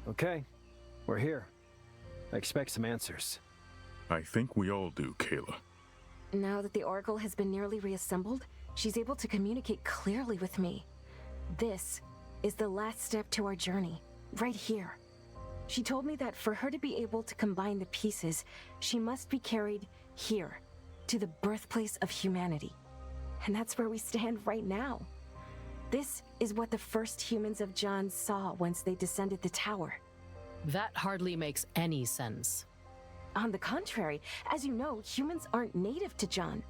Okay, we're here. I expect some answers. I think we all do, Kayla. Now that the Oracle has been nearly reassembled, she's able to communicate clearly with me. This is the last step to our journey, right here. She told me that for her to be able to combine the pieces, she must be carried here, to the birthplace of humanity. And that's where we stand right now. This is what the first humans of John saw once they descended the tower. That hardly makes any sense. On the contrary, as you know, humans aren't native to John.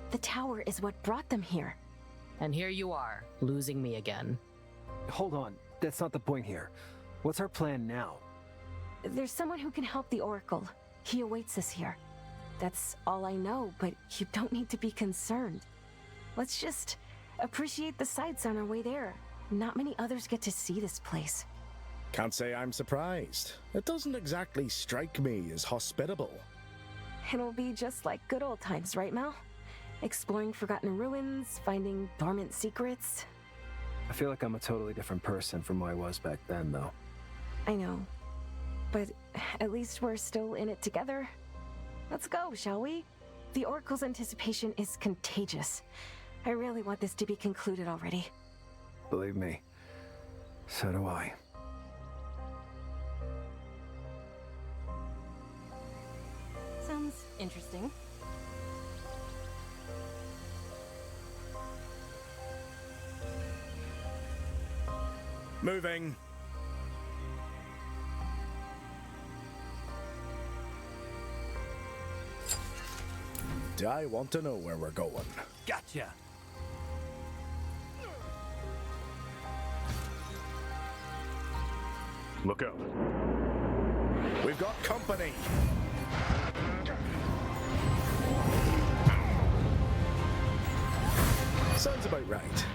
The tower is what brought them here. And here you are, losing me again. Hold on, that's not the point here. What's our plan now? There's someone who can help the Oracle. He awaits us here. That's all I know, but you don't need to be concerned. Let's just appreciate the sights on our way there. Not many others get to see this place. Can't say I'm surprised. It doesn't exactly strike me as hospitable. It'll be just like good old times, right, Mel? Exploring forgotten ruins, finding dormant secrets. I feel like I'm a totally different person from who I was back then, though. I know. But at least we're still in it together. Let's go, shall we? The Oracle's anticipation is contagious. I really want this to be concluded already. Believe me, so do I. Sounds interesting. Moving. Do I want to know where we're going? Gotcha. Look out. We've got company. Sounds about right.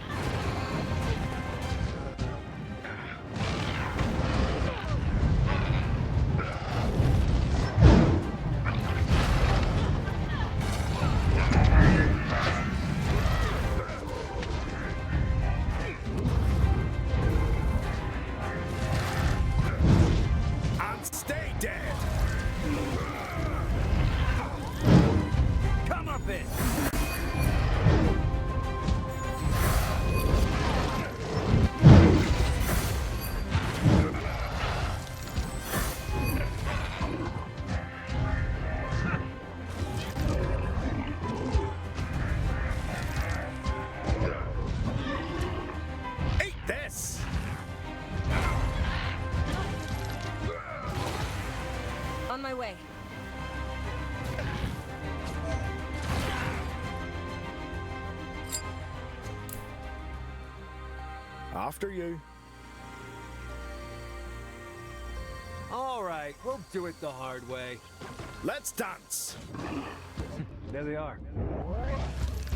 And stay dead. Come up in. Eat this. On my way. After you. All right, we'll do it the hard way. Let's dance. There they are.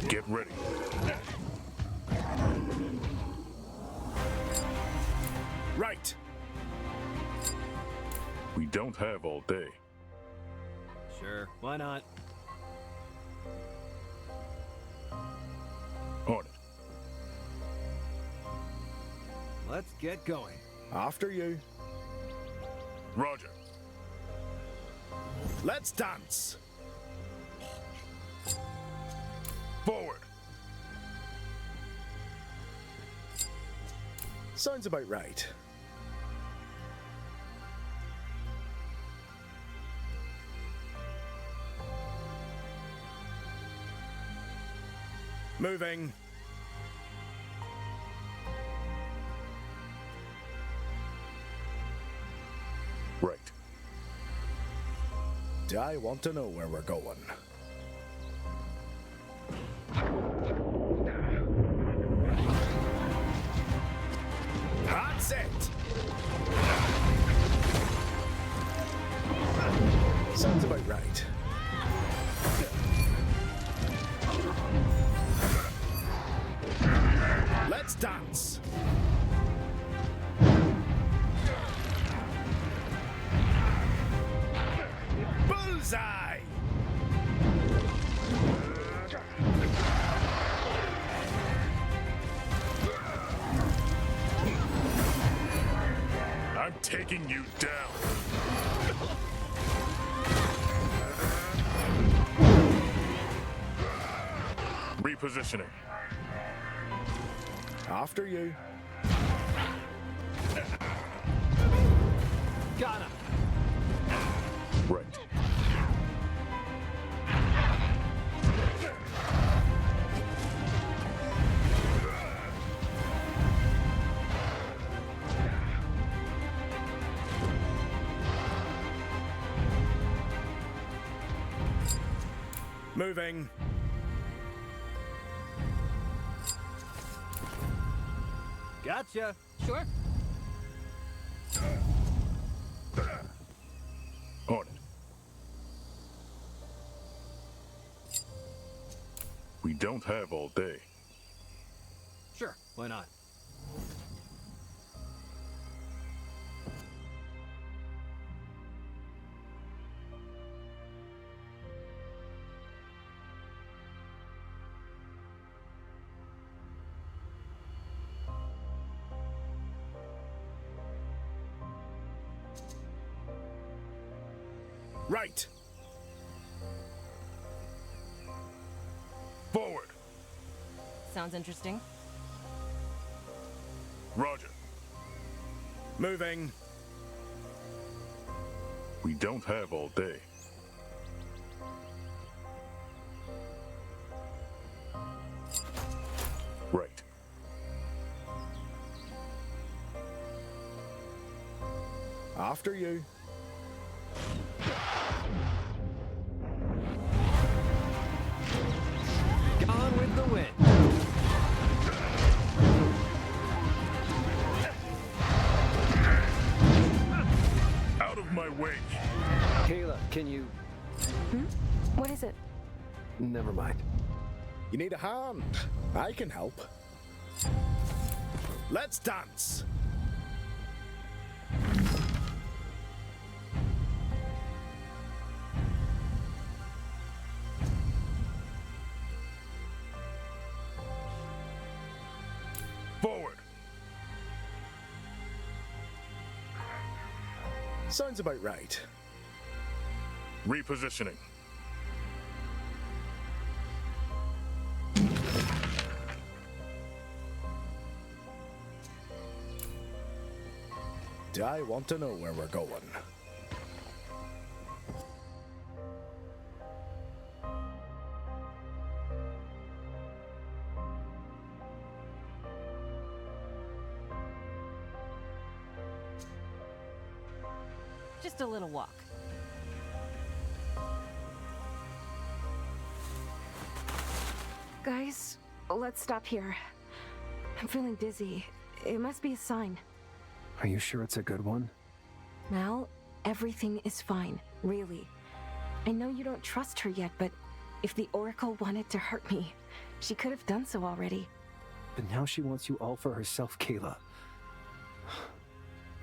Get ready. Right. We don't have all day. Sure, why not? On it. Let's get going. After you. Roger. Let's dance. Forward. Sounds about right. Moving. Right. Do I want to know where we're going? That's it! Sounds about right. Let's dance! Bullseye! I'm taking you down. Repositioning. After you. Got him. Right. Moving. Gotcha. Sure. On it. We don't have all day. Sure, why not? Right. Forward. Sounds interesting. Roger. Moving. We don't have all day. Right. After you. Gone with the wind. Out of my way. Kayla, can you... What is it? Never mind. You need a hand. I can help. Let's dance. Forward. Sounds about right. Repositioning. Do I want to know where we're going? Just a little walk. Guys, let's stop here. I'm feeling dizzy. It must be a sign. Are you sure it's a good one? Mal, everything is fine, really. I know you don't trust her yet, but if the Oracle wanted to hurt me, she could have done so already. But now she wants you all for herself, Kayla.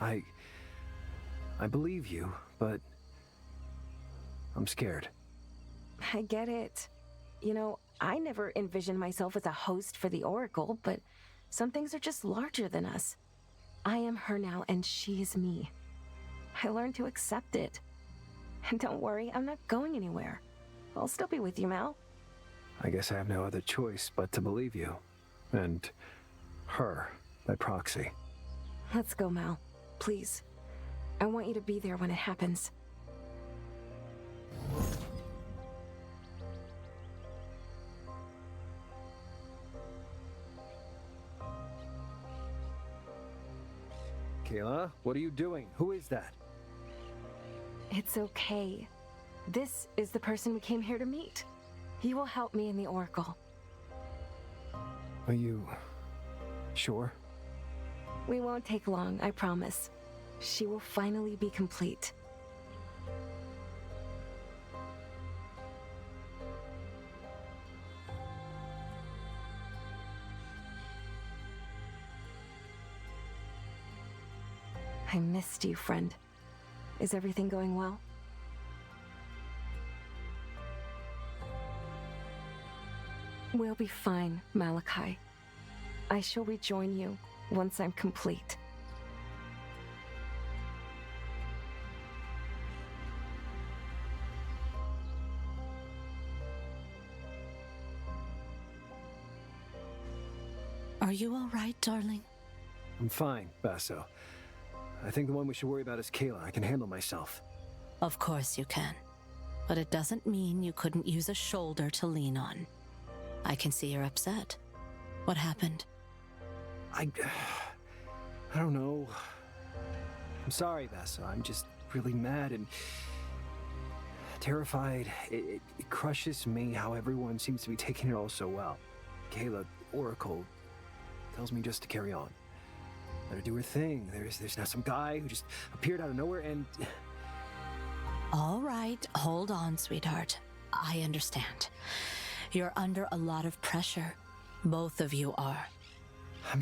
I believe you, but I'm scared. I get it. You know, I never envisioned myself as a host for the Oracle, but some things are just larger than us. I am her now, and she is me. I learned to accept it. And don't worry, I'm not going anywhere. I'll still be with you, Mal. I guess I have no other choice but to believe you. And her, by proxy. Let's go, Mal. Please. I want you to be there when it happens. Kayla, what are you doing? Who is that? It's okay. This is the person we came here to meet. He will help me in the Oracle. Are you sure? We won't take long, I promise. She will finally be complete. I missed you, friend. Is everything going well? We'll be fine, Malachi. I shall rejoin you once I'm complete. Are you all right, darling? I'm fine, Basso. I think the one we should worry about is Kayla. I can handle myself. Of course you can. But it doesn't mean you couldn't use a shoulder to lean on. I can see you're upset. What happened? I don't know. I'm sorry, Basso. I'm just really mad and terrified. It crushes me how everyone seems to be taking it all so well. Kayla, Oracle, tells me just to carry on. Let her do her thing. There's now some guy who just appeared out of nowhere and... All right, hold on, sweetheart. I understand. You're under a lot of pressure. Both of you are. I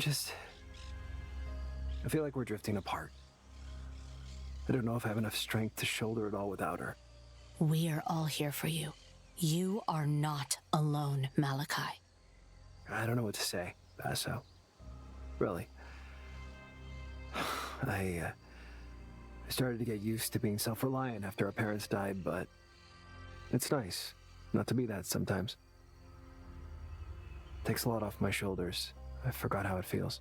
feel like we're drifting apart. I don't know if I have enough strength to shoulder it all without her. We are all here for you. You are not alone, Malachi. I don't know what to say, Basso. Really. I started to get used to being self-reliant after our parents died, but it's nice not to be that sometimes. Takes a lot off my shoulders. I forgot how it feels.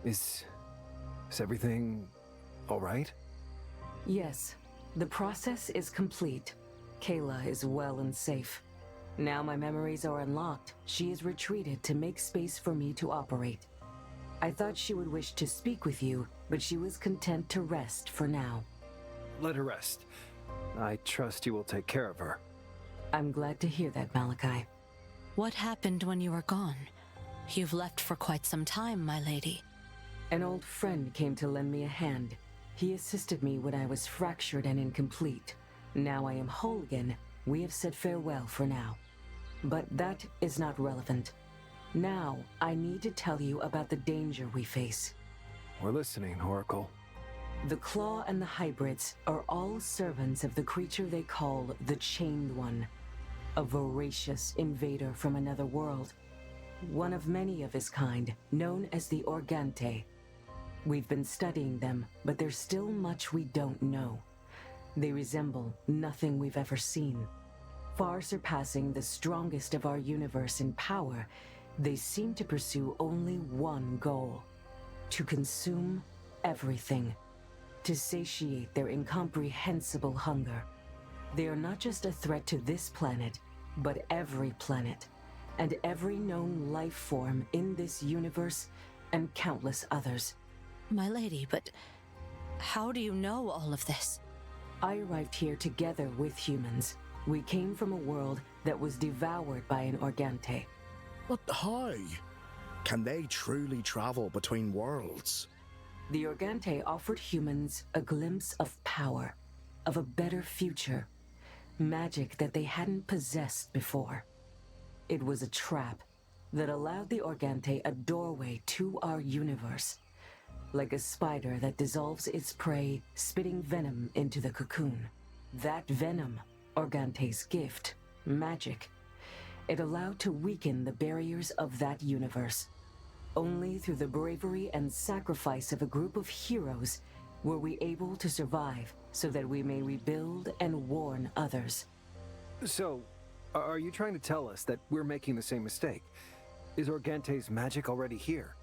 Is everything all right? Yes, the process is complete. Kayla is well and safe. Now my memories are unlocked. She is retreated to make space for me to operate. I thought she would wish to speak with you, but she was content to rest for now. Let her rest. I trust you will take care of her. I'm glad to hear that, Malachi. What happened when you were gone? You've left for quite some time, my lady. An old friend came to lend me a hand. He assisted me when I was fractured and incomplete. Now I am whole again. We have said farewell for now. But that is not relevant. Now, I need to tell you about the danger we face. We're listening, Oracle. The Claw and the Hybrids are all servants of the creature they call the Chained One, a voracious invader from another world. One of many of his kind, known as the Organte. We've been studying them, but there's still much we don't know. They resemble nothing we've ever seen. Far surpassing the strongest of our universe in power, they seem to pursue only one goal: to consume everything, to satiate their incomprehensible hunger. They are not just a threat to this planet, but every planet, and every known life form in this universe, and countless others. My lady, but how do you know all of this? I arrived here together with humans. We came from a world that was devoured by an Organte. But how? Can they truly travel between worlds? The Organte offered humans a glimpse of power, of a better future, magic that they hadn't possessed before. It was a trap that allowed the Organte a doorway to our universe, like a spider that dissolves its prey, spitting venom into the cocoon. That venom, Organte's gift, magic, it allowed to weaken the barriers of that universe. Only through the bravery and sacrifice of a group of heroes were we able to survive, so that we may rebuild and warn others. So, are you trying to tell us that we're making the same mistake? Is Organte's magic already here?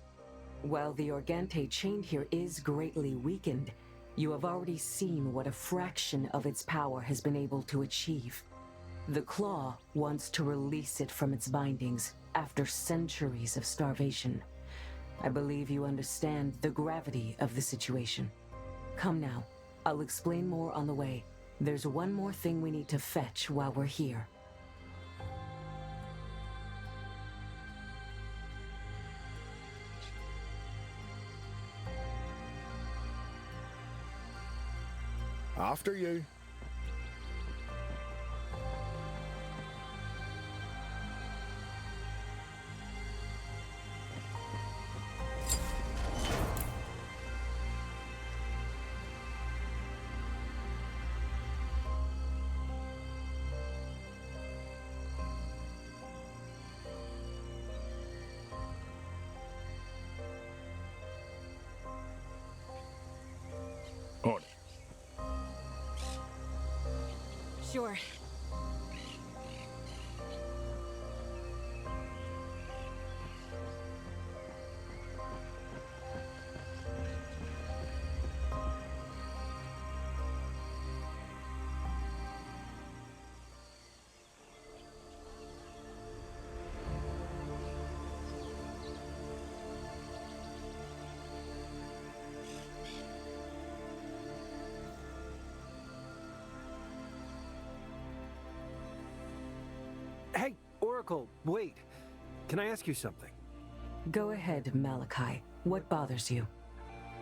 While the Organte chained here is greatly weakened, you have already seen what a fraction of its power has been able to achieve. The Claw wants to release it from its bindings after centuries of starvation. I believe you understand the gravity of the situation. Come now, I'll explain more on the way. There's one more thing we need to fetch while we're here. After you. On it. Sure. Hey, Oracle, wait. Can I ask you something? Go ahead, Malachi. What bothers you?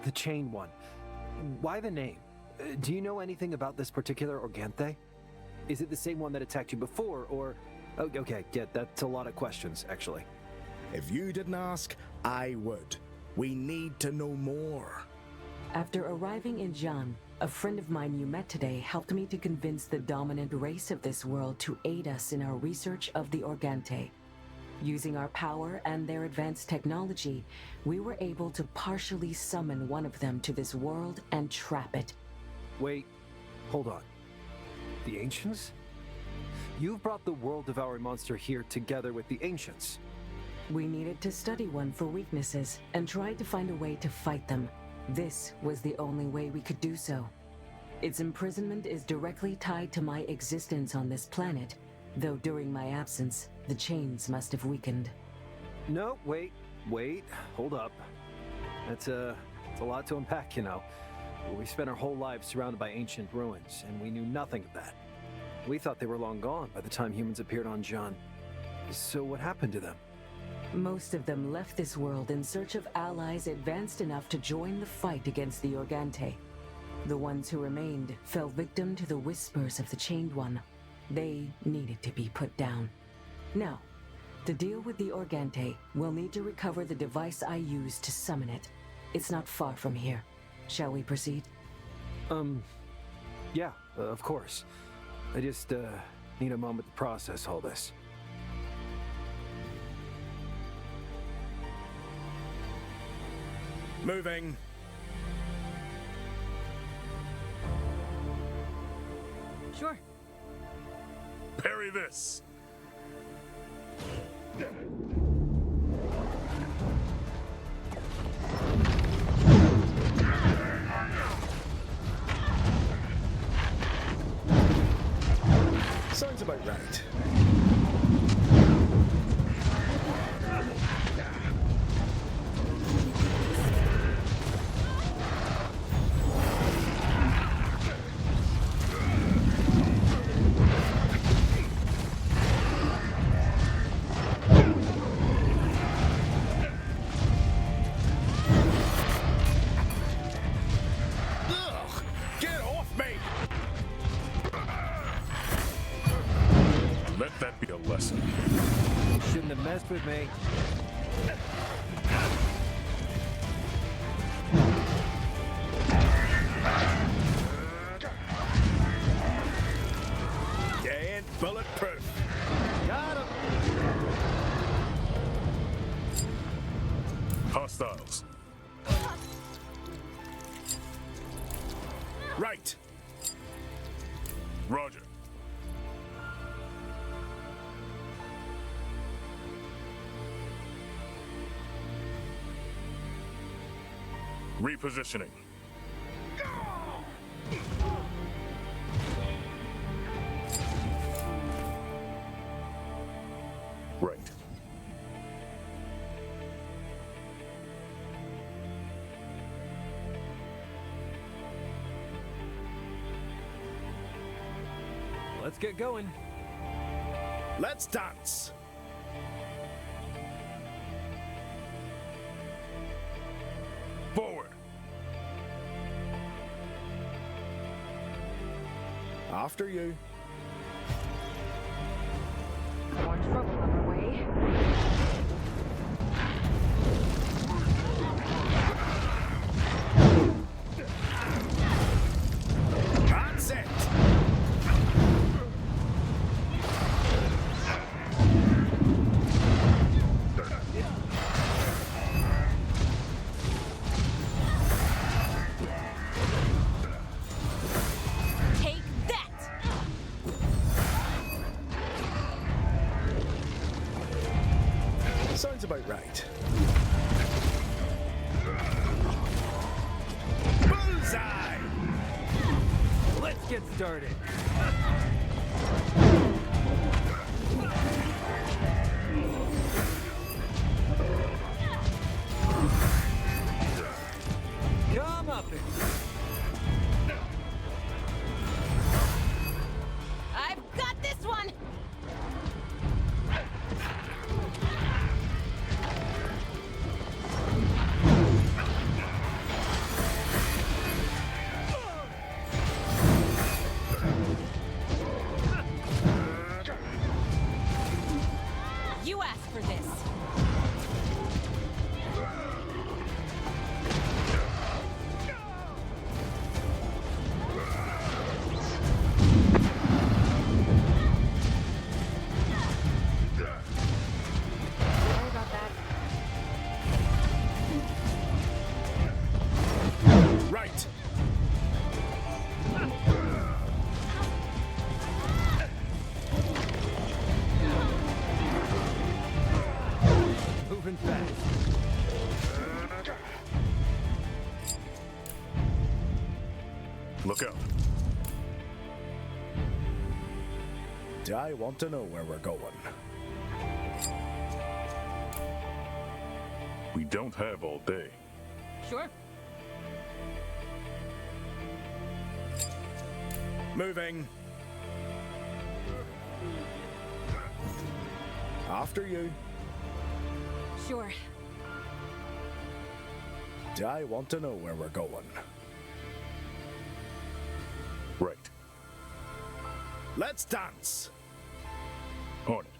The Chain One. Why the name? Do you know anything about this particular Organthe? Is it the same one that attacked you before, or... Oh, okay, yeah, that's a lot of questions, actually. If you didn't ask, I would. We need to know more. After arriving in Jan, a friend of mine you met today helped me to convince the dominant race of this world to aid us in our research of the Organthe. Using our power and their advanced technology, we were able to partially summon one of them to this world and trap it. Wait, hold on. The Ancients? You've brought the world-devouring monster here together with the Ancients. We needed to study one for weaknesses and tried to find a way to fight them. This was the only way we could do so. Its imprisonment is directly tied to my existence on this planet, though during my absence, the chains must have weakened. No, wait, hold up. It's a lot to unpack, you know. We spent our whole lives surrounded by ancient ruins, and we knew nothing of that. We thought they were long gone by the time humans appeared on Jan. So what happened to them? Most of them left this world in search of allies advanced enough to join the fight against the Organthe. The ones who remained fell victim to the whispers of the Chained One. They needed to be put down. Now, to deal with the Organthe, we'll need to recover the device I used to summon it. It's not far from here. Shall we proceed? Yeah, of course. I just, need a moment to process all this. Moving. Sure. Parry this. Sounds about right. Ugh! Get off me! Let that be a lesson. You shouldn't have messed with me. You ain't bulletproof. Got him! Hostiles. Right. Roger. Repositioning. Right. Let's get going. Let's dance. Forward. After you. More trouble on our way. That's it. Take that! about right. Bullseye! Let's get started. Come up it. I've got this one! You asked for this. Sorry about that. Right. Moving fast. Look out. Do I want to know where we're going? We don't have all day. Sure. Moving. After you. Sure. Do I want to know where we're going? Right. Let's dance! On it.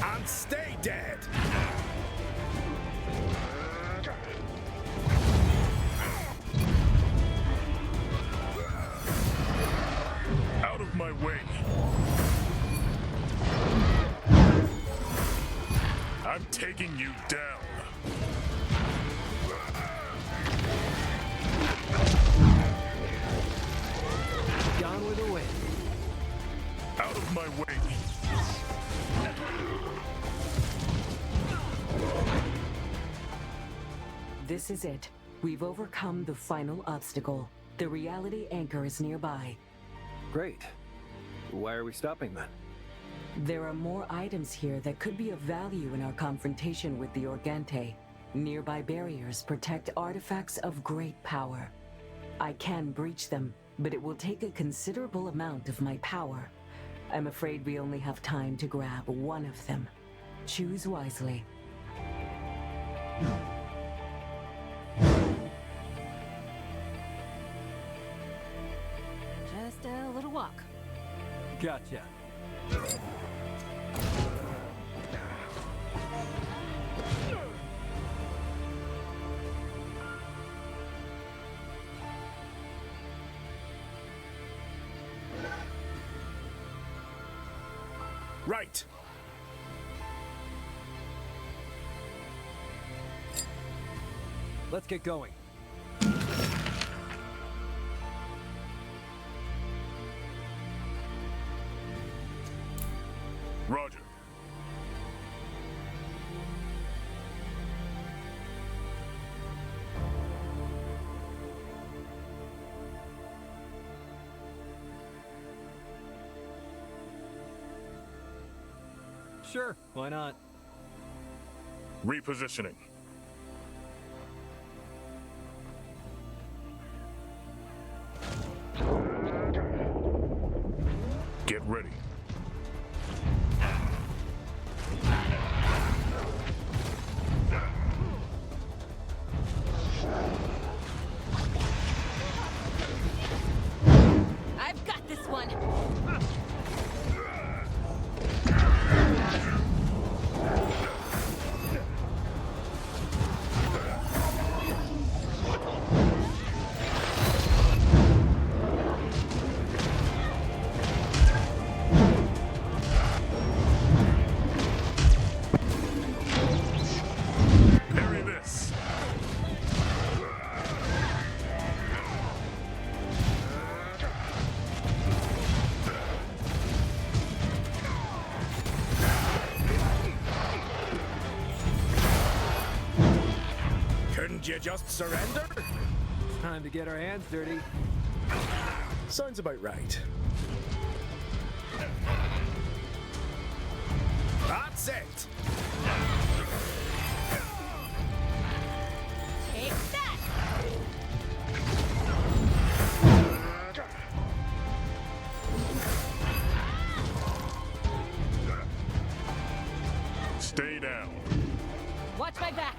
And stay dead! Out of my way. I'm taking you down. Gone with the wind. Out of my way. This is it. We've overcome the final obstacle. The reality anchor is nearby. Great. Why are we stopping then? There are more items here that could be of value in our confrontation with the Organte. Nearby barriers protect artifacts of great power. I can breach them, but it will take a considerable amount of my power. I'm afraid we only have time to grab one of them. Choose wisely. Just a little walk. Gotcha. Right. Let's get going. Roger. Sure, why not? Repositioning. Get ready. Do you just surrender? Time to get our hands dirty. Sounds about right. That's it! Take that! Stay down. Watch my back!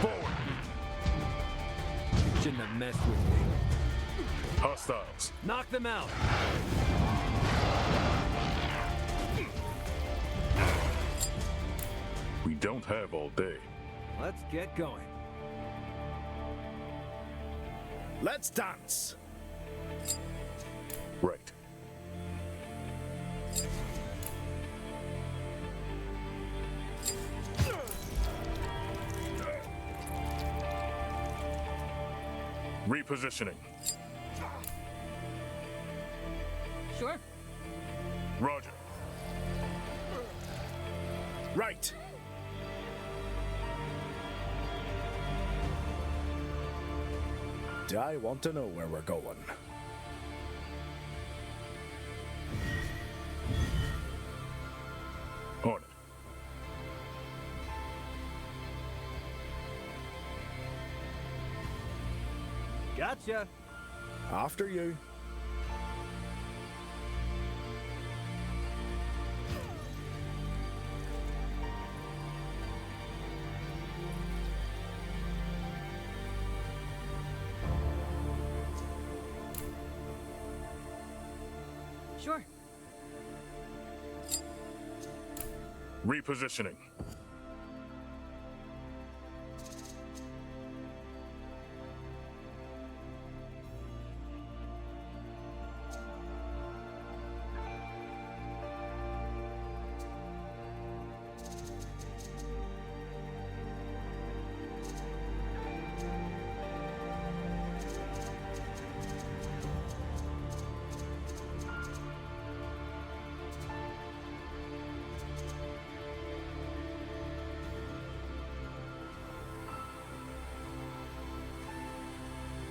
Forward. Shouldn't have messed with me. Hostiles. Knock them out. We don't have all day. Let's get going. Let's dance! Right. Repositioning. Sure. Roger. Right! I want to know where we're going. On it. Gotcha. After you. Sure. Repositioning.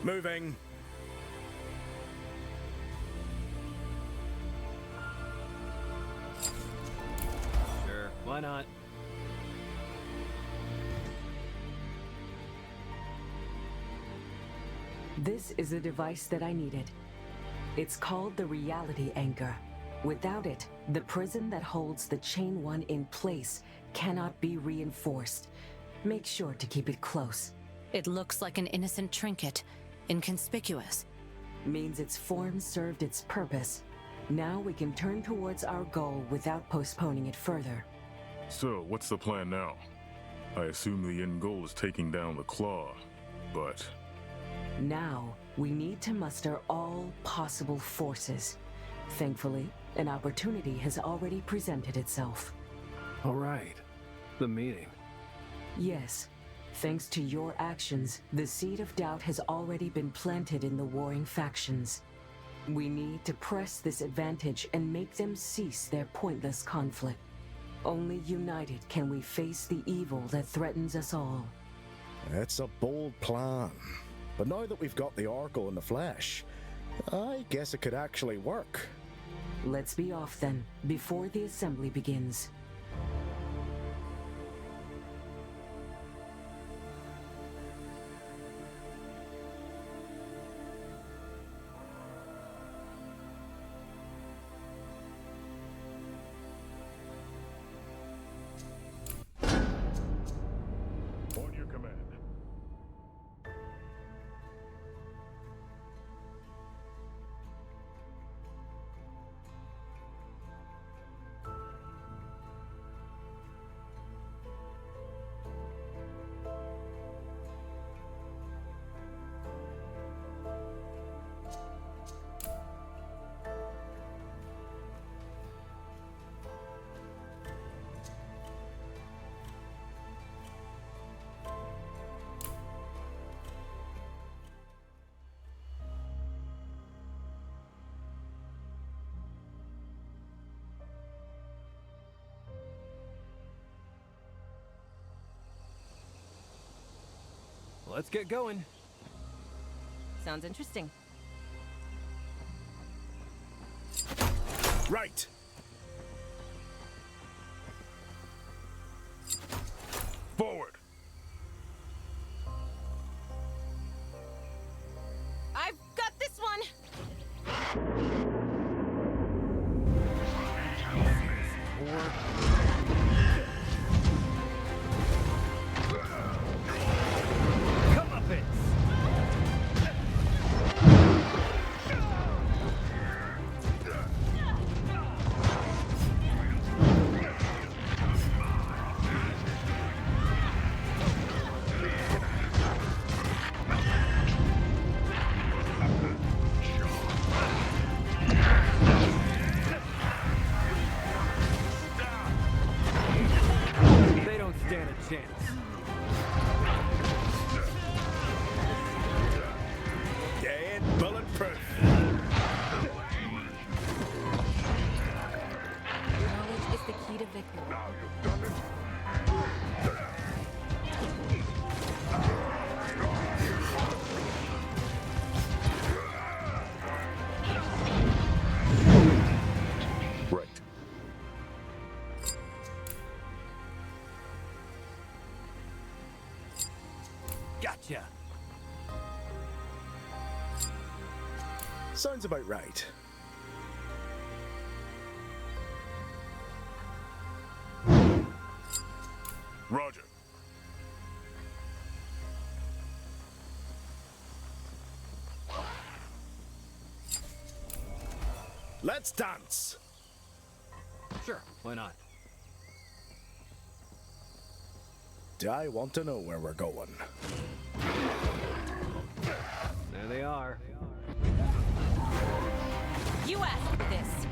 Moving. Sure, why not? This is the device that I needed. It's called the Reality Anchor. Without it, the prison that holds the Chain One in place cannot be reinforced. Make sure to keep it close. It looks like an innocent trinket, inconspicuous. Means its form served its purpose. Now we can turn towards our goal without postponing it further. So, what's the plan now? I assume the end goal is taking down the Claw, but... Now, we need to muster all possible forces. Thankfully, an opportunity has already presented itself. All right. The meeting. Yes. Thanks to your actions, the seed of doubt has already been planted in the warring factions. We need to press this advantage and make them cease their pointless conflict. Only united can we face the evil that threatens us all. It's a bold plan. But now that we've got the Oracle in the flesh, I guess it could actually work. Let's be off then, before the assembly begins. On your command. Let's get going. Sounds interesting. Right. Forward. I've got this one! They don't stand a chance. Dead bulletproof. Knowledge is the key to victory. Right. Gotcha. Sounds about right. Roger. Let's dance. Sure, why not? Do I want to know where we're going? There they are. You asked for this.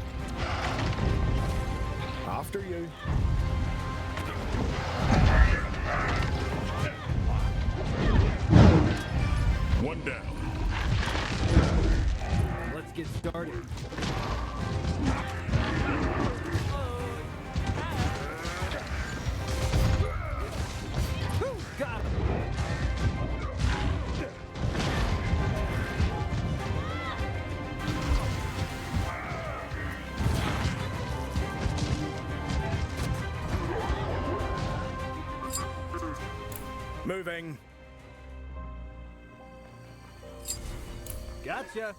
After you. One down. Let's get started. Whew, got him. Moving. Gotcha.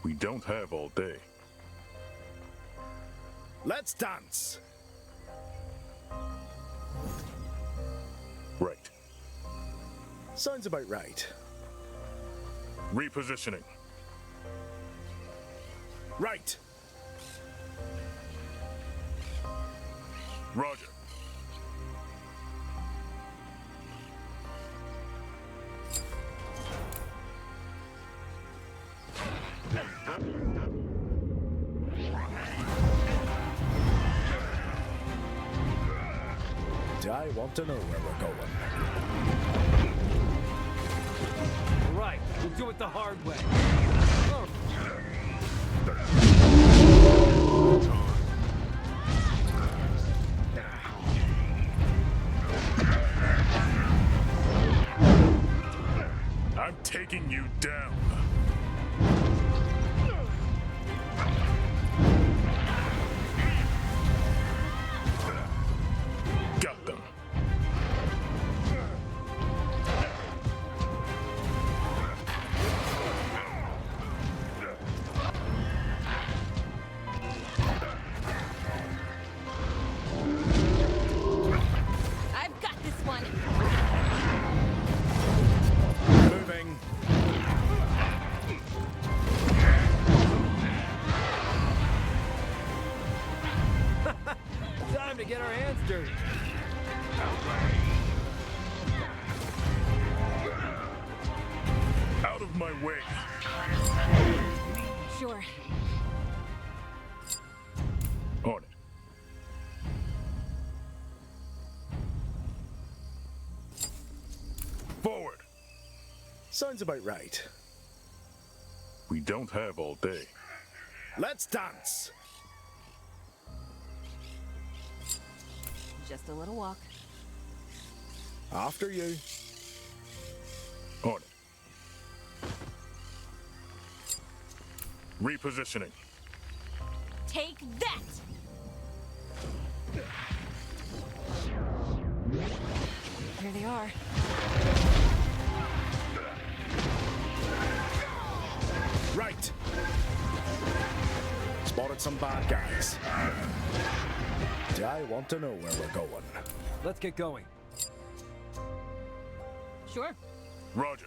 We don't have all day. Let's dance. Right. Sounds about right. Repositioning. Right. Roger. Do I want to know where we're going? Right, we'll do it the hard way. Oh. I'm taking you down. Got them. I've got this one. Moving. Time to get our hands dirty. Out of my way. Sure. On it. Forward. Sounds about right. We don't have all day. Let's dance. Just a little walk. After you. On Repositioning. Take that! There they are. Right. Spotted some bad guys. I want to know where we're going. Let's get going. Sure. Roger.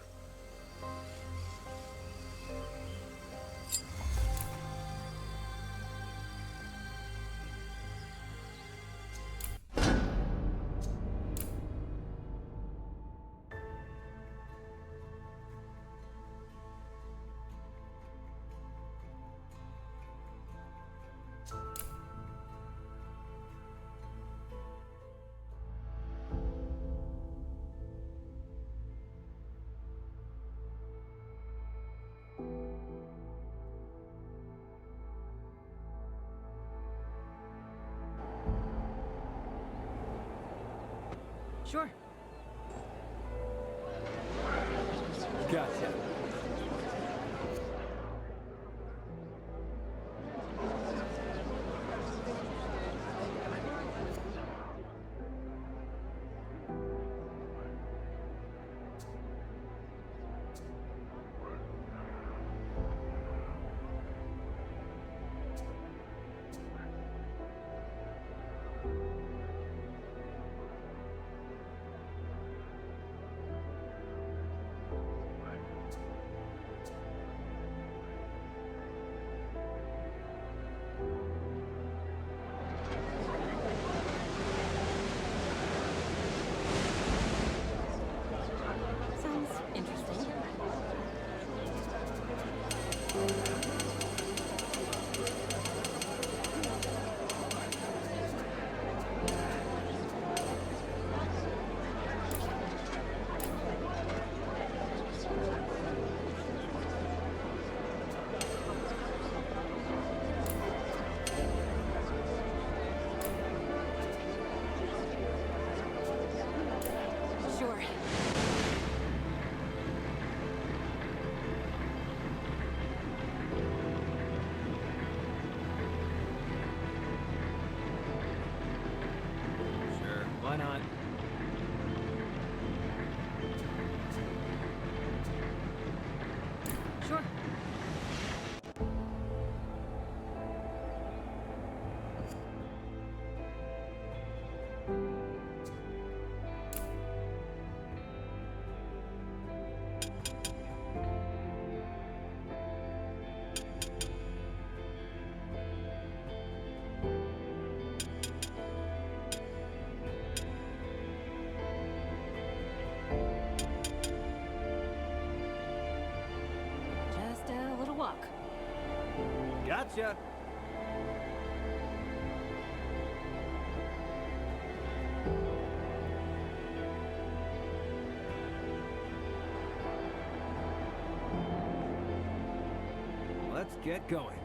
Sure. Gotcha. Sounds interesting. Sure. Sure, why not? Sure. Just a little walk. Gotcha. Let's get going.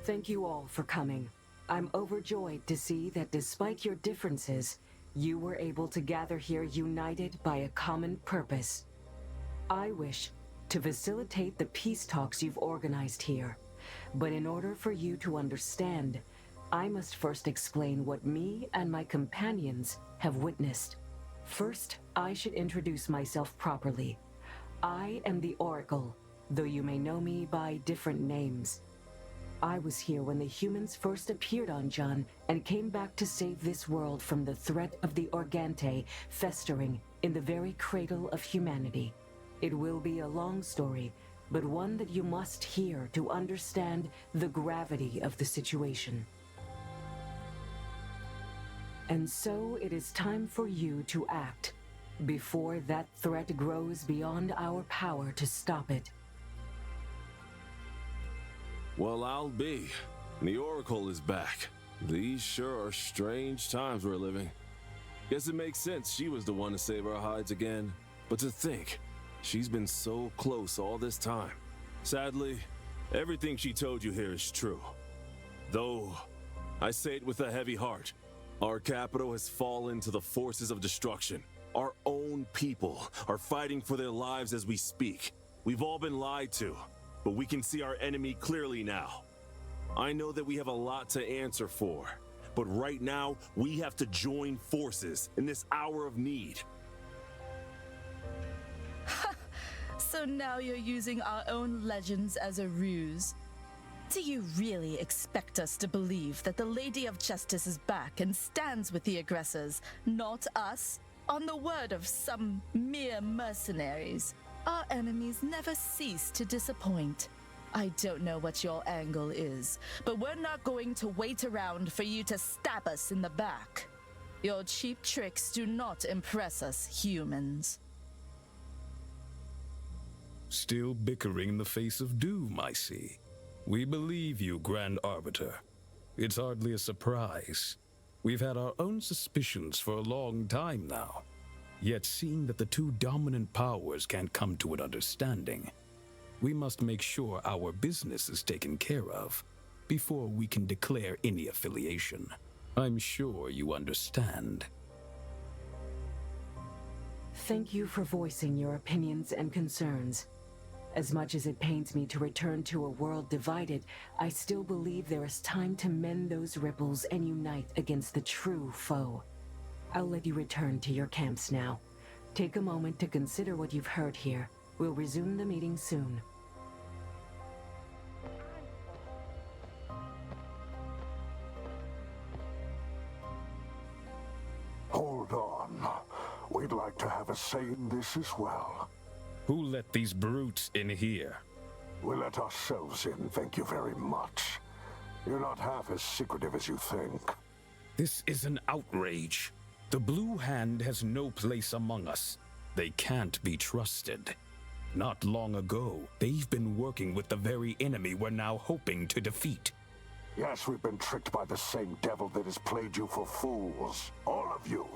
Thank you all for coming. I'm overjoyed to see that despite your differences, you were able to gather here united by a common purpose. I wish to facilitate the peace talks you've organized here, but in order for you to understand, I must first explain what me and my companions have witnessed. First, I should introduce myself properly. I am the Oracle, though you may know me by different names. I was here when the humans first appeared on Jun and came back to save this world from the threat of the Organte festering in the very cradle of humanity. It will be a long story, but one that you must hear to understand the gravity of the situation. And so it is time for you to act, before that threat grows beyond our power to stop it. Well, I'll be. The Oracle is back. These sure are strange times we're living. Guess it makes sense she was the one to save our hides again. But to think, she's been so close all this time. Sadly, everything she told you here is true. Though, I say it with a heavy heart. Our capital has fallen to the forces of destruction. Our own people are fighting for their lives as we speak. We've all been lied to, but we can see our enemy clearly now. I know that we have a lot to answer for, but right now, we have to join forces in this hour of need. So now you're using our own legends as a ruse. Do you really expect us to believe that the Lady of Justice is back and stands with the aggressors, not us? On the word of some mere mercenaries, our enemies never cease to disappoint. I don't know what your angle is, but we're not going to wait around for you to stab us in the back. Your cheap tricks do not impress us humans. Still bickering in the face of doom, I see. We believe you, Grand Arbiter. It's hardly a surprise. We've had our own suspicions for a long time now. Yet seeing that the two dominant powers can't come to an understanding, we must make sure our business is taken care of before we can declare any affiliation. I'm sure you understand. Thank you for voicing your opinions and concerns. As much as it pains me to return to a world divided, I still believe there is time to mend those ripples and unite against the true foe. I'll let you return to your camps now. Take a moment to consider what you've heard here. We'll resume the meeting soon. Hold on. We'd like to have a say in this as well. Who let these brutes in here? We let ourselves in, thank you very much. You're not half as secretive as you think. This is an outrage. The Blue Hand has no place among us. They can't be trusted. Not long ago, they've been working with the very enemy we're now hoping to defeat. Yes, we've been tricked by the same devil that has played you for fools. All of you.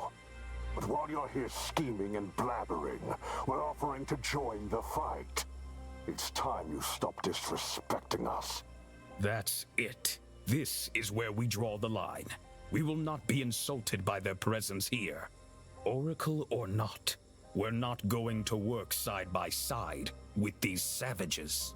But while you're here scheming and blabbering, we're offering to join the fight. It's time you stop disrespecting us. That's it. This is where we draw the line. We will not be insulted by their presence here. Oracle or not, we're not going to work side by side with these savages.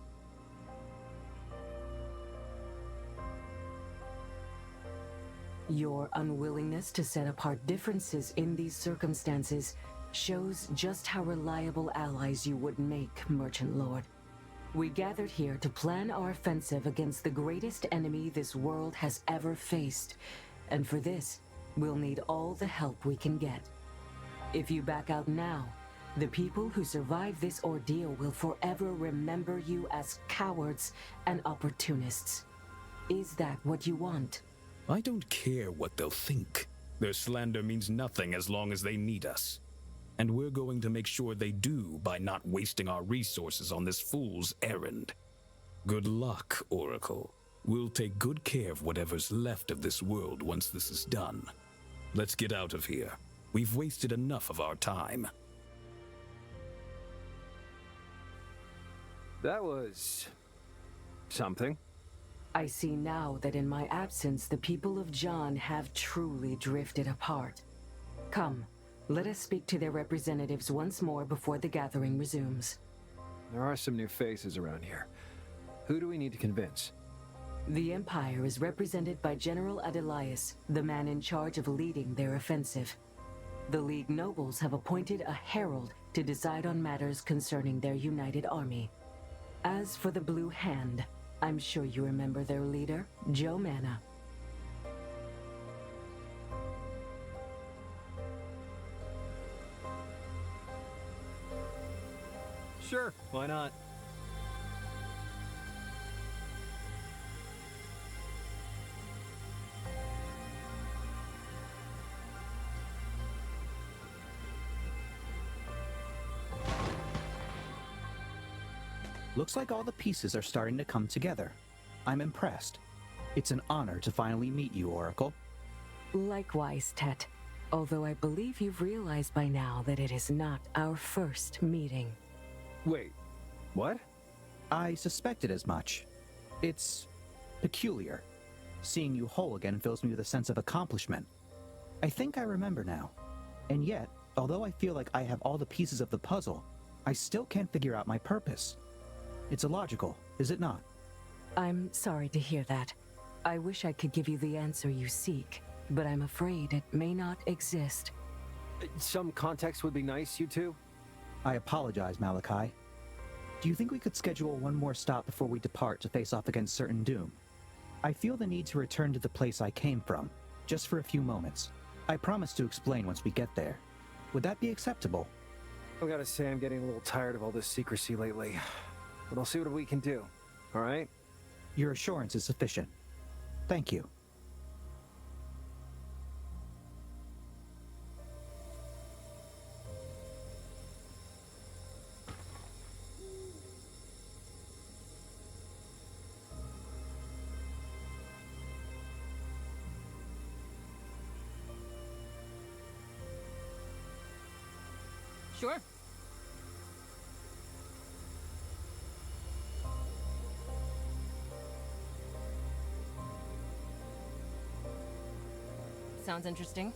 Your unwillingness to set apart differences in these circumstances shows just how reliable allies you would make, Merchant Lord. We gathered here to plan our offensive against the greatest enemy this world has ever faced, and for this, we'll need all the help we can get. If you back out now, the people who survive this ordeal will forever remember you as cowards and opportunists. Is that what you want? I don't care what they'll think. Their slander means nothing as long as they need us. And we're going to make sure they do by not wasting our resources on this fool's errand. Good luck, Oracle. We'll take good care of whatever's left of this world once this is done. Let's get out of here. We've wasted enough of our time. That was... something. I see now that in my absence, the people of John have truly drifted apart. Come, let us speak to their representatives once more before the gathering resumes. There are some new faces around here. Who do we need to convince? The Empire is represented by General Adelias, the man in charge of leading their offensive. The League nobles have appointed a herald to decide on matters concerning their united army. As for the Blue Hand, I'm sure you remember their leader, Joe Manna. Sure, why not? Looks like all the pieces are starting to come together. I'm impressed. It's an honor to finally meet you, Oracle. Likewise, Tet. Although I believe you've realized by now that it is not our first meeting. Wait, what? I suspected as much. It's peculiar. Seeing you whole again fills me with a sense of accomplishment. I think I remember now. And yet, although I feel like I have all the pieces of the puzzle, I still can't figure out my purpose. It's illogical, is it not? I'm sorry to hear that. I wish I could give you the answer you seek, but I'm afraid it may not exist. Some context would be nice, you two. I apologize, Malachi. Do you think we could schedule one more stop before we depart to face off against certain doom? I feel the need to return to the place I came from, just for a few moments. I promise to explain once we get there. Would that be acceptable? I gotta say, I'm getting a little tired of all this secrecy lately. But I'll see what we can do, all right? Your assurance is sufficient. Thank you. Sure. Sounds interesting.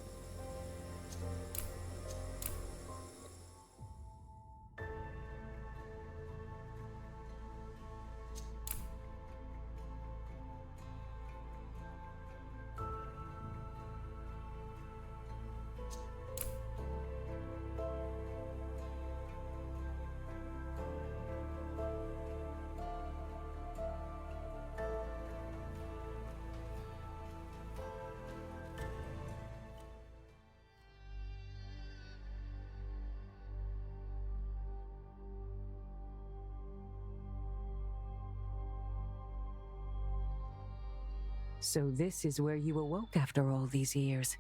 So this is where you awoke after all these years.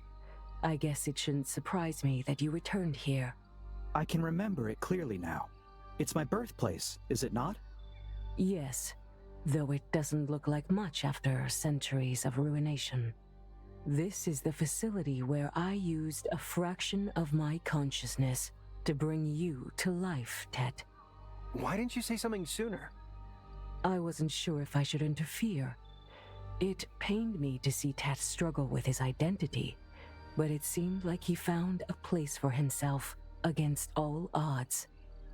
I guess it shouldn't surprise me that you returned here. I can remember it clearly now. It's my birthplace, is it not? Yes, though it doesn't look like much after centuries of ruination. This is the facility where I used a fraction of my consciousness to bring you to life, Tet. Why didn't you say something sooner? I wasn't sure if I should interfere. It pained me to see Tet struggle with his identity, but it seemed like he found a place for himself against all odds.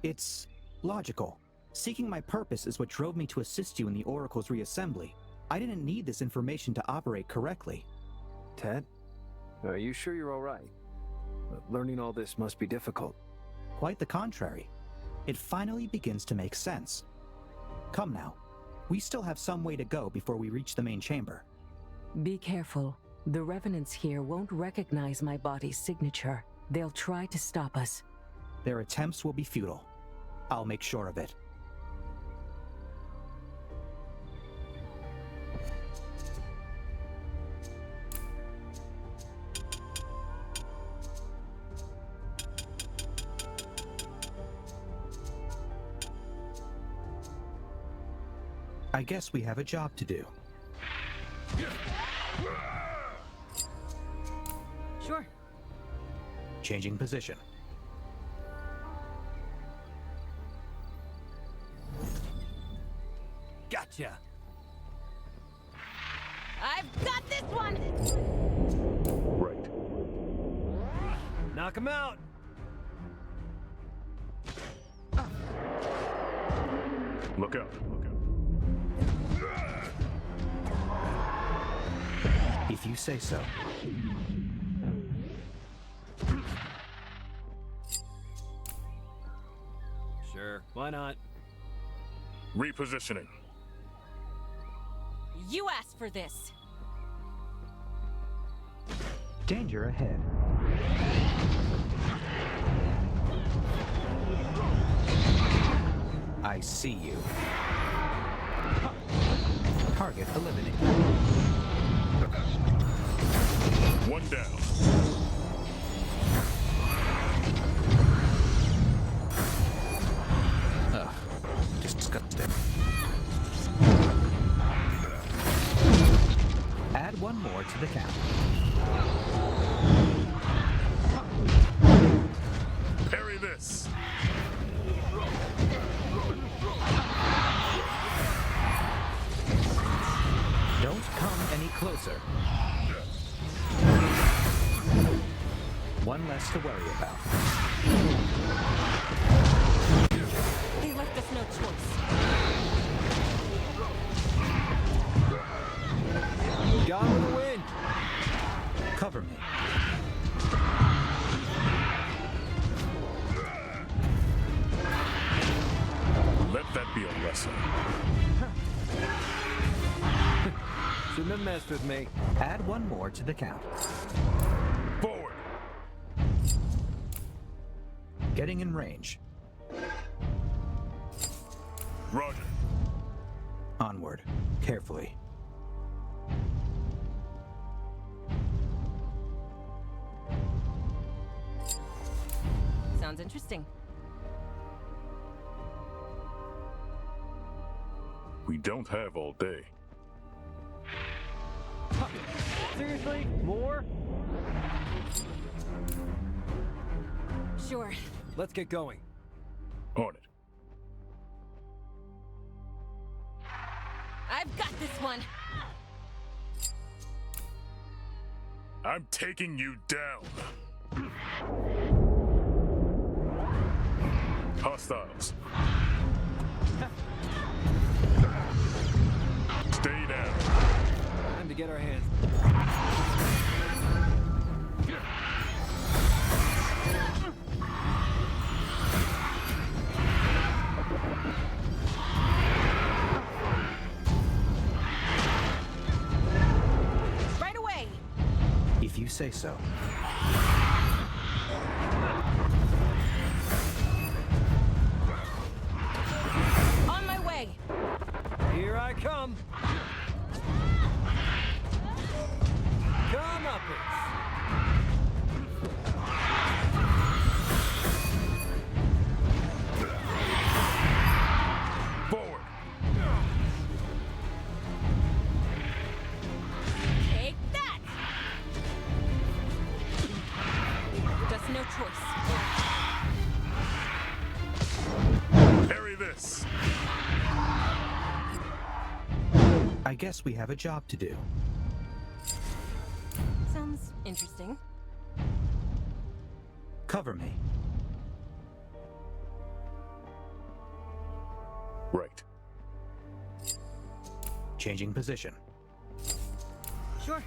It's logical. Seeking my purpose is what drove me to assist you in the Oracle's reassembly. I didn't need this information to operate correctly. Tet, are you sure you're all right? Learning all this must be difficult. Quite the contrary. It finally begins to make sense. Come now. We still have some way to go before we reach the main chamber. Be careful. The revenants here won't recognize my body's signature. They'll try to stop us. Their attempts will be futile. I'll make sure of it. I guess we have a job to do. Sure. Changing position. Gotcha. I've got this one! Right. Knock him out! Look out. If you say so. Sure, why not? Repositioning. You asked for this. Danger ahead. I see you. Target eliminated. One down. Ugh, disgusting. one more to the count. Parry this! Don't come any closer. One less to worry about. They left us no choice. Gone with the wind. Cover me. Let that be a lesson. Shouldn't have messed with me. Add one more to the count. Forward! Getting in range. Roger. Onward. Carefully. Sounds interesting. We don't have all day. Seriously? More? Sure. Let's get going. On it. I've got this one. I'm taking you down. Hostiles. Stay down. Time to get our hands. Right away. If you say so. On my way. Here I come. Come up it. Forward. Take that. Just no choice. Parry this. I guess we have a job to do. Sounds interesting. Cover me. Right. Changing position. Sure.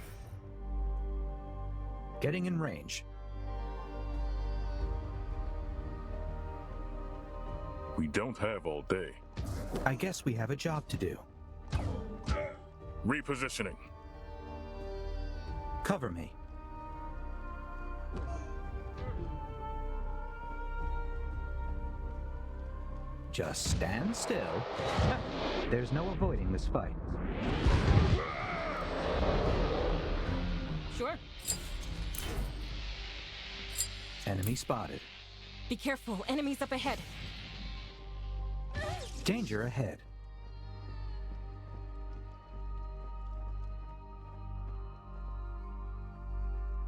Getting in range. We don't have all day. I guess we have a job to do. Repositioning. Cover me. Just stand still. There's no avoiding this fight. Sure. Enemy spotted. Be careful. Enemies up ahead. Danger ahead.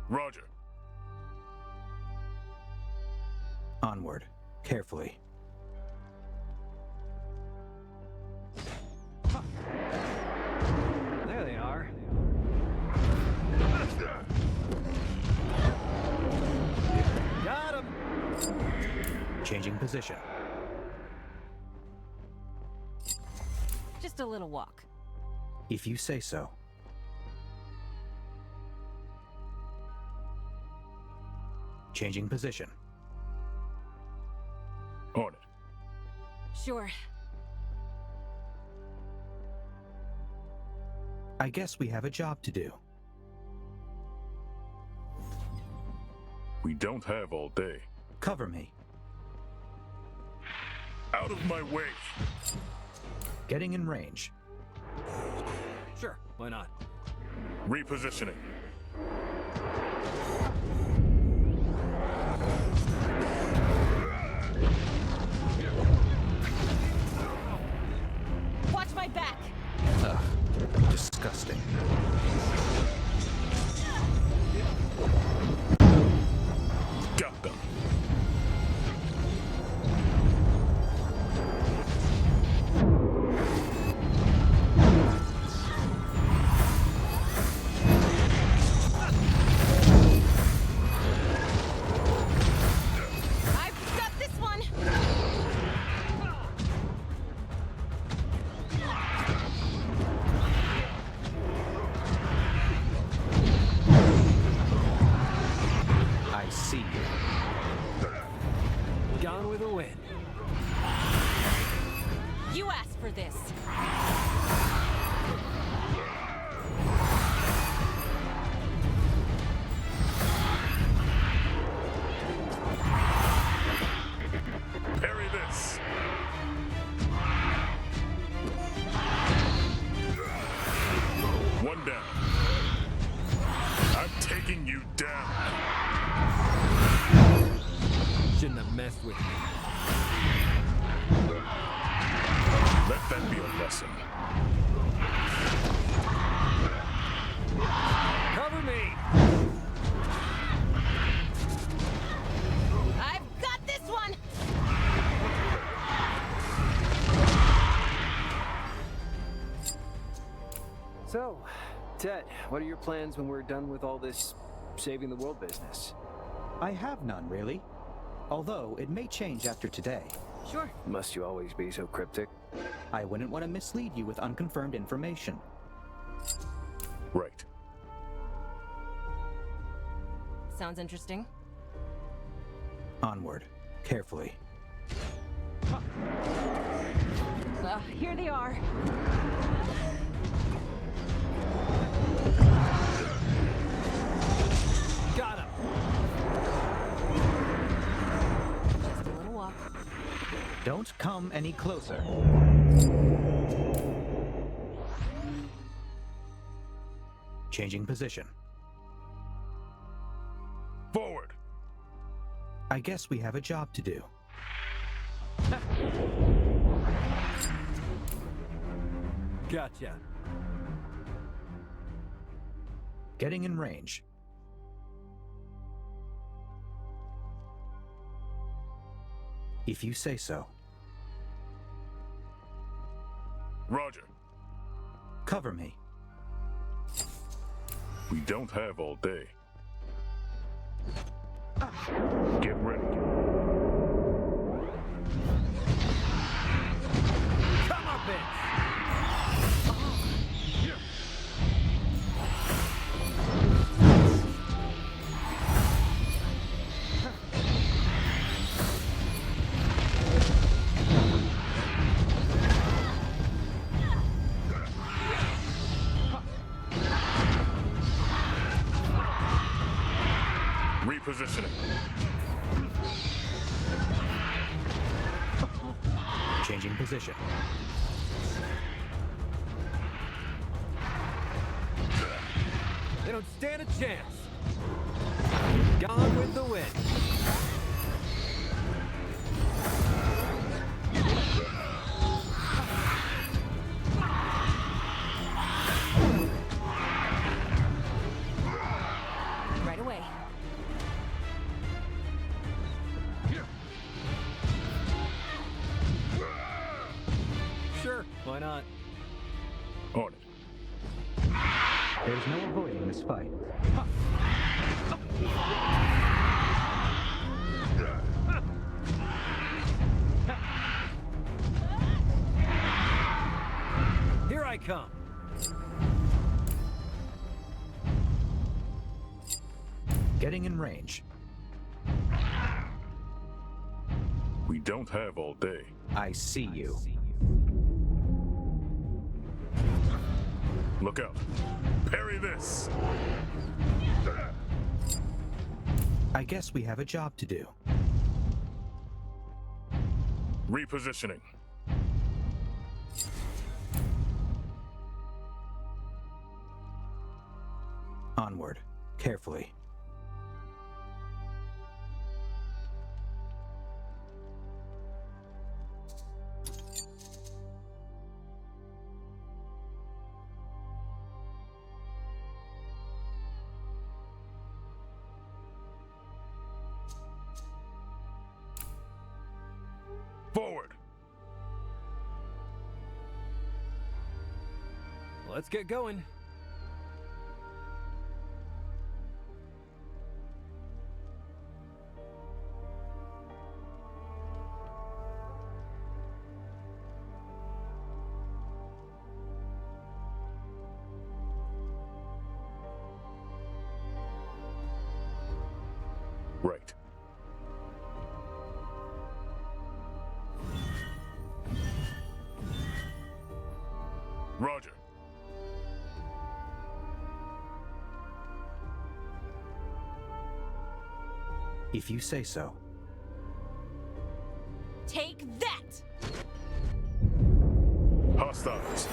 Roger. Onward. Carefully. There they are. Got him. Changing position. Just a little walk. If you say so. Changing position. On it. Sure. I guess we have a job to do. We don't have all day. Cover me. Out of my way. Getting in range. Sure, why not? Repositioning. Watch my back. Ugh, disgusting. taking you down. Shouldn't have messed with me. Let that be a lesson. Cover me! I've got this one! So, Tet, what are your plans when we're done with all this saving the world business? I have none, really. Although, it may change after today. Sure. Must you always be so cryptic? I wouldn't want to mislead you with unconfirmed information. Right. Sounds interesting. Onward. Carefully. Here they are. Got him! Just a little walk. Don't come any closer. Changing position. Forward! I guess we have a job to do. Gotcha. Getting in range. If you say so. Roger. Cover me. We don't have all day. Get ready. Come on, bitch! Repositioning. Changing position. They don't stand a chance. Gone with the wind. Right away. Sure, why not? On it. There's no avoiding this fight. Here I come. Getting in range. We don't have all day. I see you. Look out. Parry this. I guess we have a job to do. Repositioning. Onward. Carefully. Forward. Let's get going. Right. Roger. If you say so. Take that! Hostiles.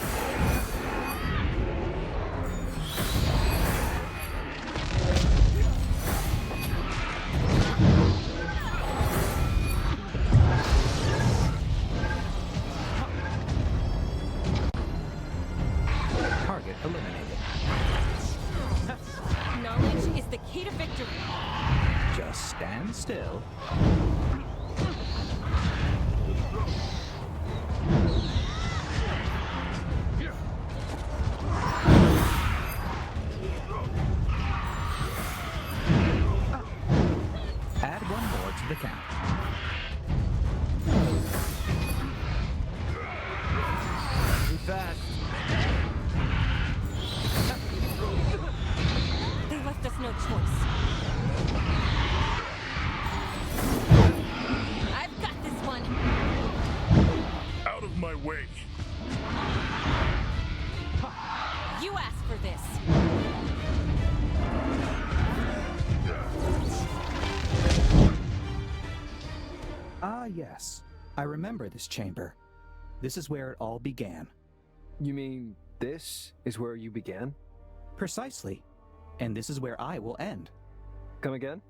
to victory. Just stand still. Add one more to the count. Too fast. They left us no choice. I've got this one. Out of my way. You asked for this. Ah, yes. I remember this chamber. This is where it all began. You mean this is where you began? Precisely. And this is where I will end. Come again?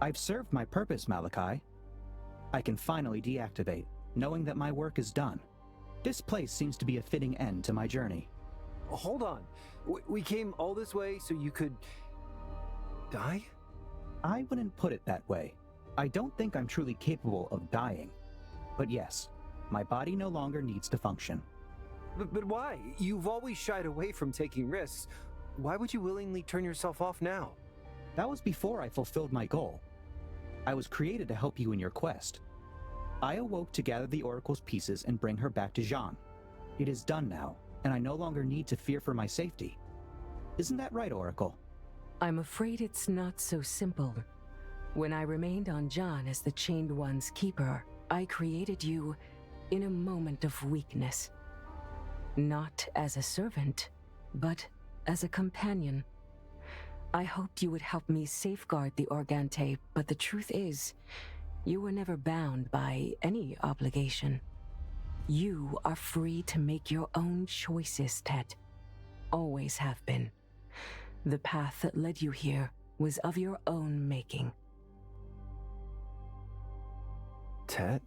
I've served my purpose, Malachi. I can finally deactivate, knowing that my work is done. This place seems to be a fitting end to my journey. Hold on. We came all this way so you could... die? I wouldn't put it that way. I don't think I'm truly capable of dying. But yes, my body no longer needs to function. But why? You've always shied away from taking risks. Why would you willingly turn yourself off now? That was before I fulfilled my goal. I was created to help you in your quest. I awoke to gather the Oracle's pieces and bring her back to Jean. It is done now, and I no longer need to fear for my safety. Isn't that right, Oracle? I'm afraid it's not so simple. When I remained on John as the Chained One's keeper, I created you in a moment of weakness. Not as a servant, but as a companion. I hoped you would help me safeguard the Organte, but the truth is, you were never bound by any obligation. You are free to make your own choices, Tet. Always have been. The path that led you here was of your own making. Tet?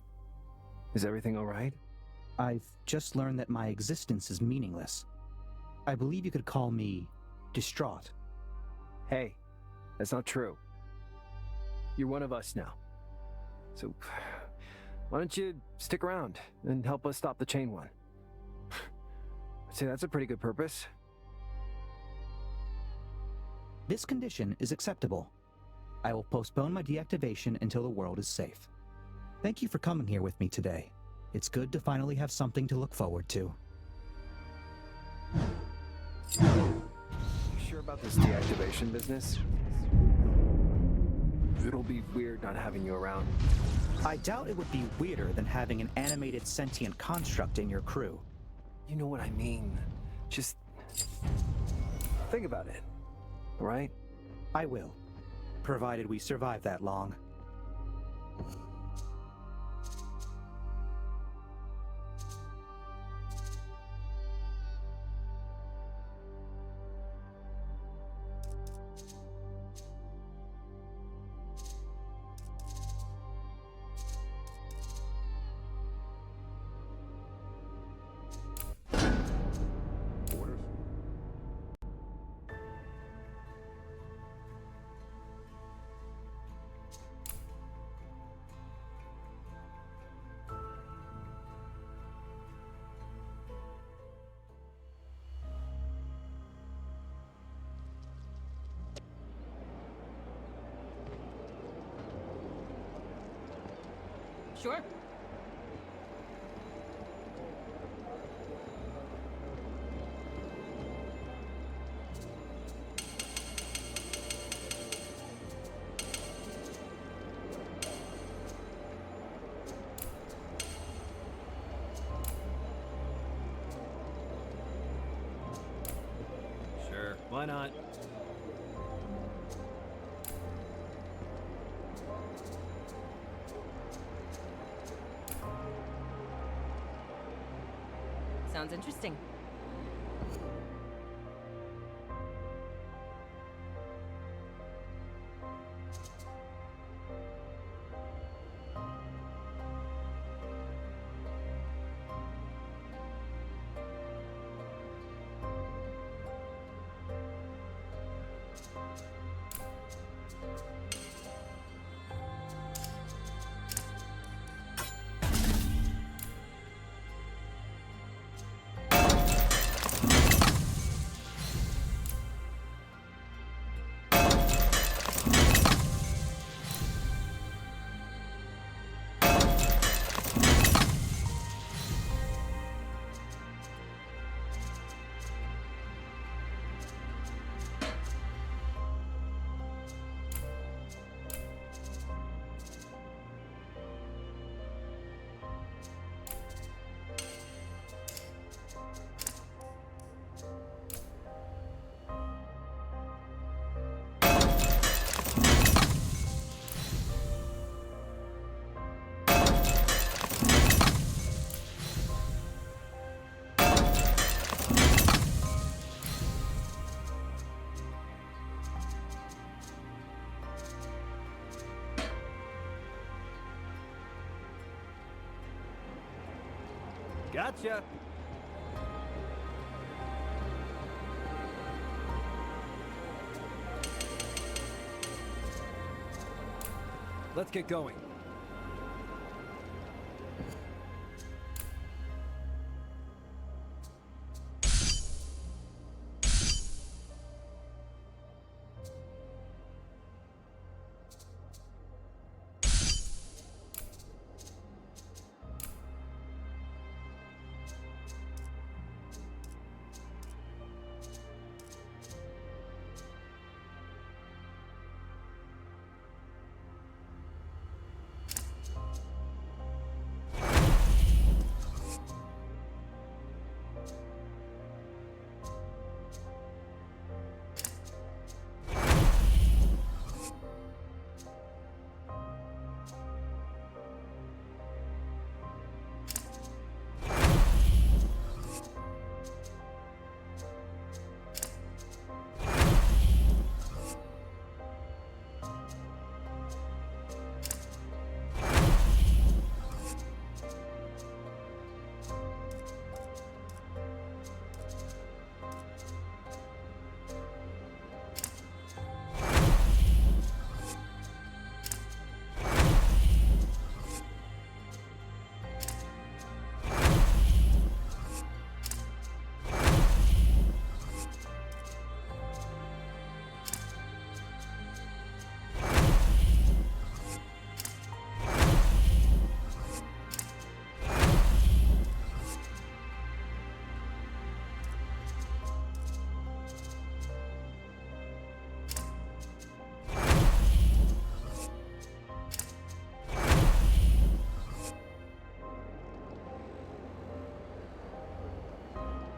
Is everything all right? I've just learned that my existence is meaningless. I believe you could call me distraught. Hey, that's not true. You're one of us now. So, why don't you stick around and help us stop the Chain One? I'd say that's a pretty good purpose. This condition is acceptable. I will postpone my deactivation until the world is safe. Thank you for coming here with me today. It's good to finally have something to look forward to. You sure about this deactivation business? It'll be weird not having you around. I doubt it would be weirder than having an animated sentient construct in your crew. You know what I mean. Just think about it, all right? I will, provided we survive that long. Sure. Sure, why not? Sounds interesting. Gotcha! Let's get going.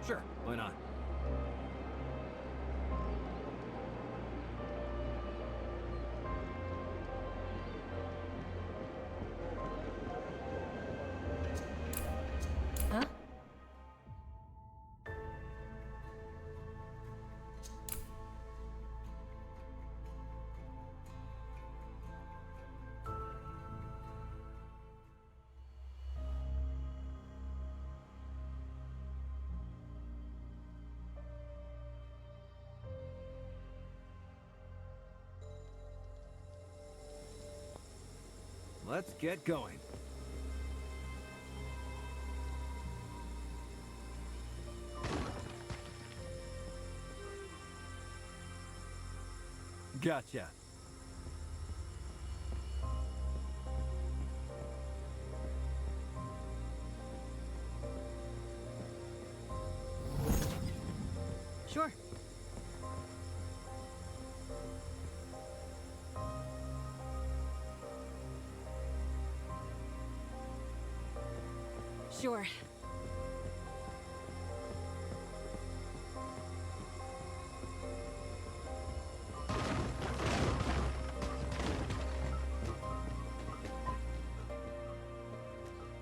Sure, why not? Huh? Let's get going. Gotcha. Sure. Sure.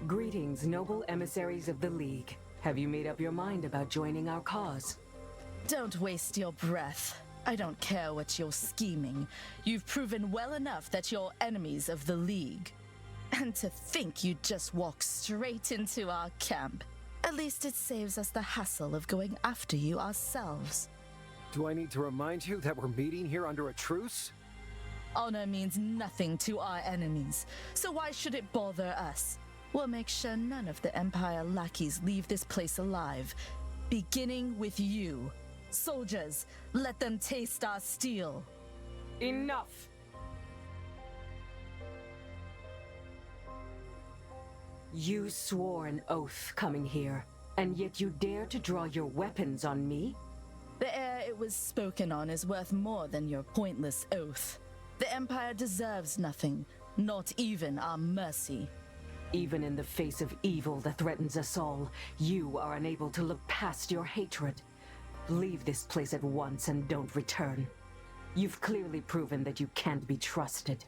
Greetings, noble emissaries of the League. Have you made up your mind about joining our cause? Don't waste your breath. I don't care what you're scheming. You've proven well enough that you're enemies of the League. And to think you'd just walk straight into our camp. At least it saves us the hassle of going after you ourselves. Do I need to remind you that we're meeting here under a truce? Honor means nothing to our enemies, so why should it bother us? We'll make sure none of the Empire lackeys leave this place alive, beginning with you. Soldiers, let them taste our steel. Enough! You swore an oath coming here, and yet you dare to draw your weapons on me? The air it was spoken on is worth more than your pointless oath. The Empire deserves nothing, not even our mercy. Even in the face of evil that threatens us all, you are unable to look past your hatred. Leave this place at once and don't return. You've clearly proven that you can't be trusted.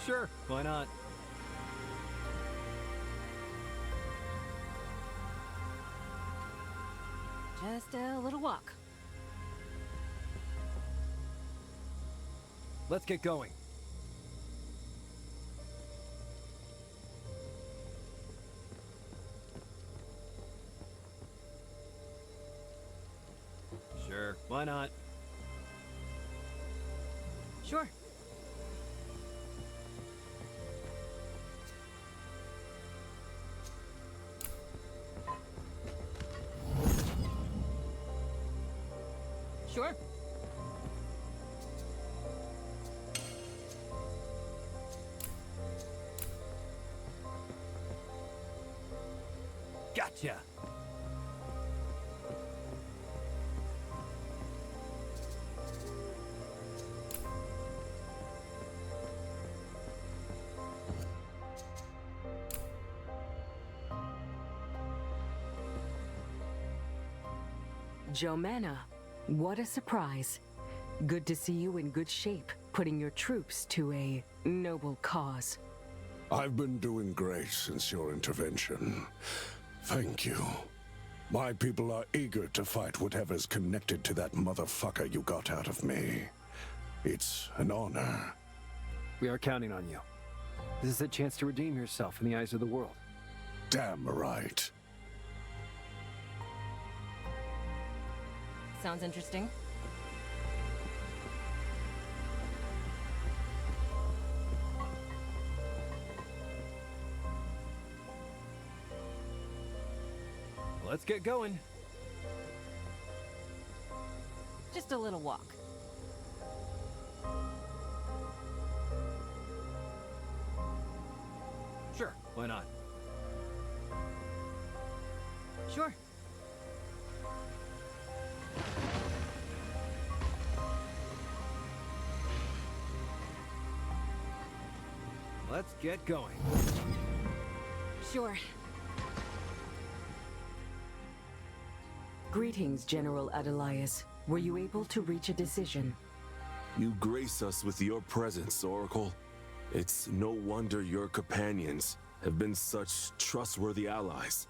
Sure, why not? Just a little walk. Let's get going. Sure, why not? Sure. Sure. Gotcha! Jomana, what a surprise. Good to see you in good shape, putting your troops to a noble cause. I've been doing great since your intervention. Thank you. My people are eager to fight whatever's connected to that motherfucker you got out of me. It's an honor. We are counting on you. This is a chance to redeem yourself in the eyes of the world. Damn right. Sounds interesting. Let's get going. Just a little walk. Sure, why not? Sure. Let's get going. Sure. Greetings, General Adelias. Were you able to reach a decision? You grace us with your presence, Oracle. It's no wonder your companions have been such trustworthy allies.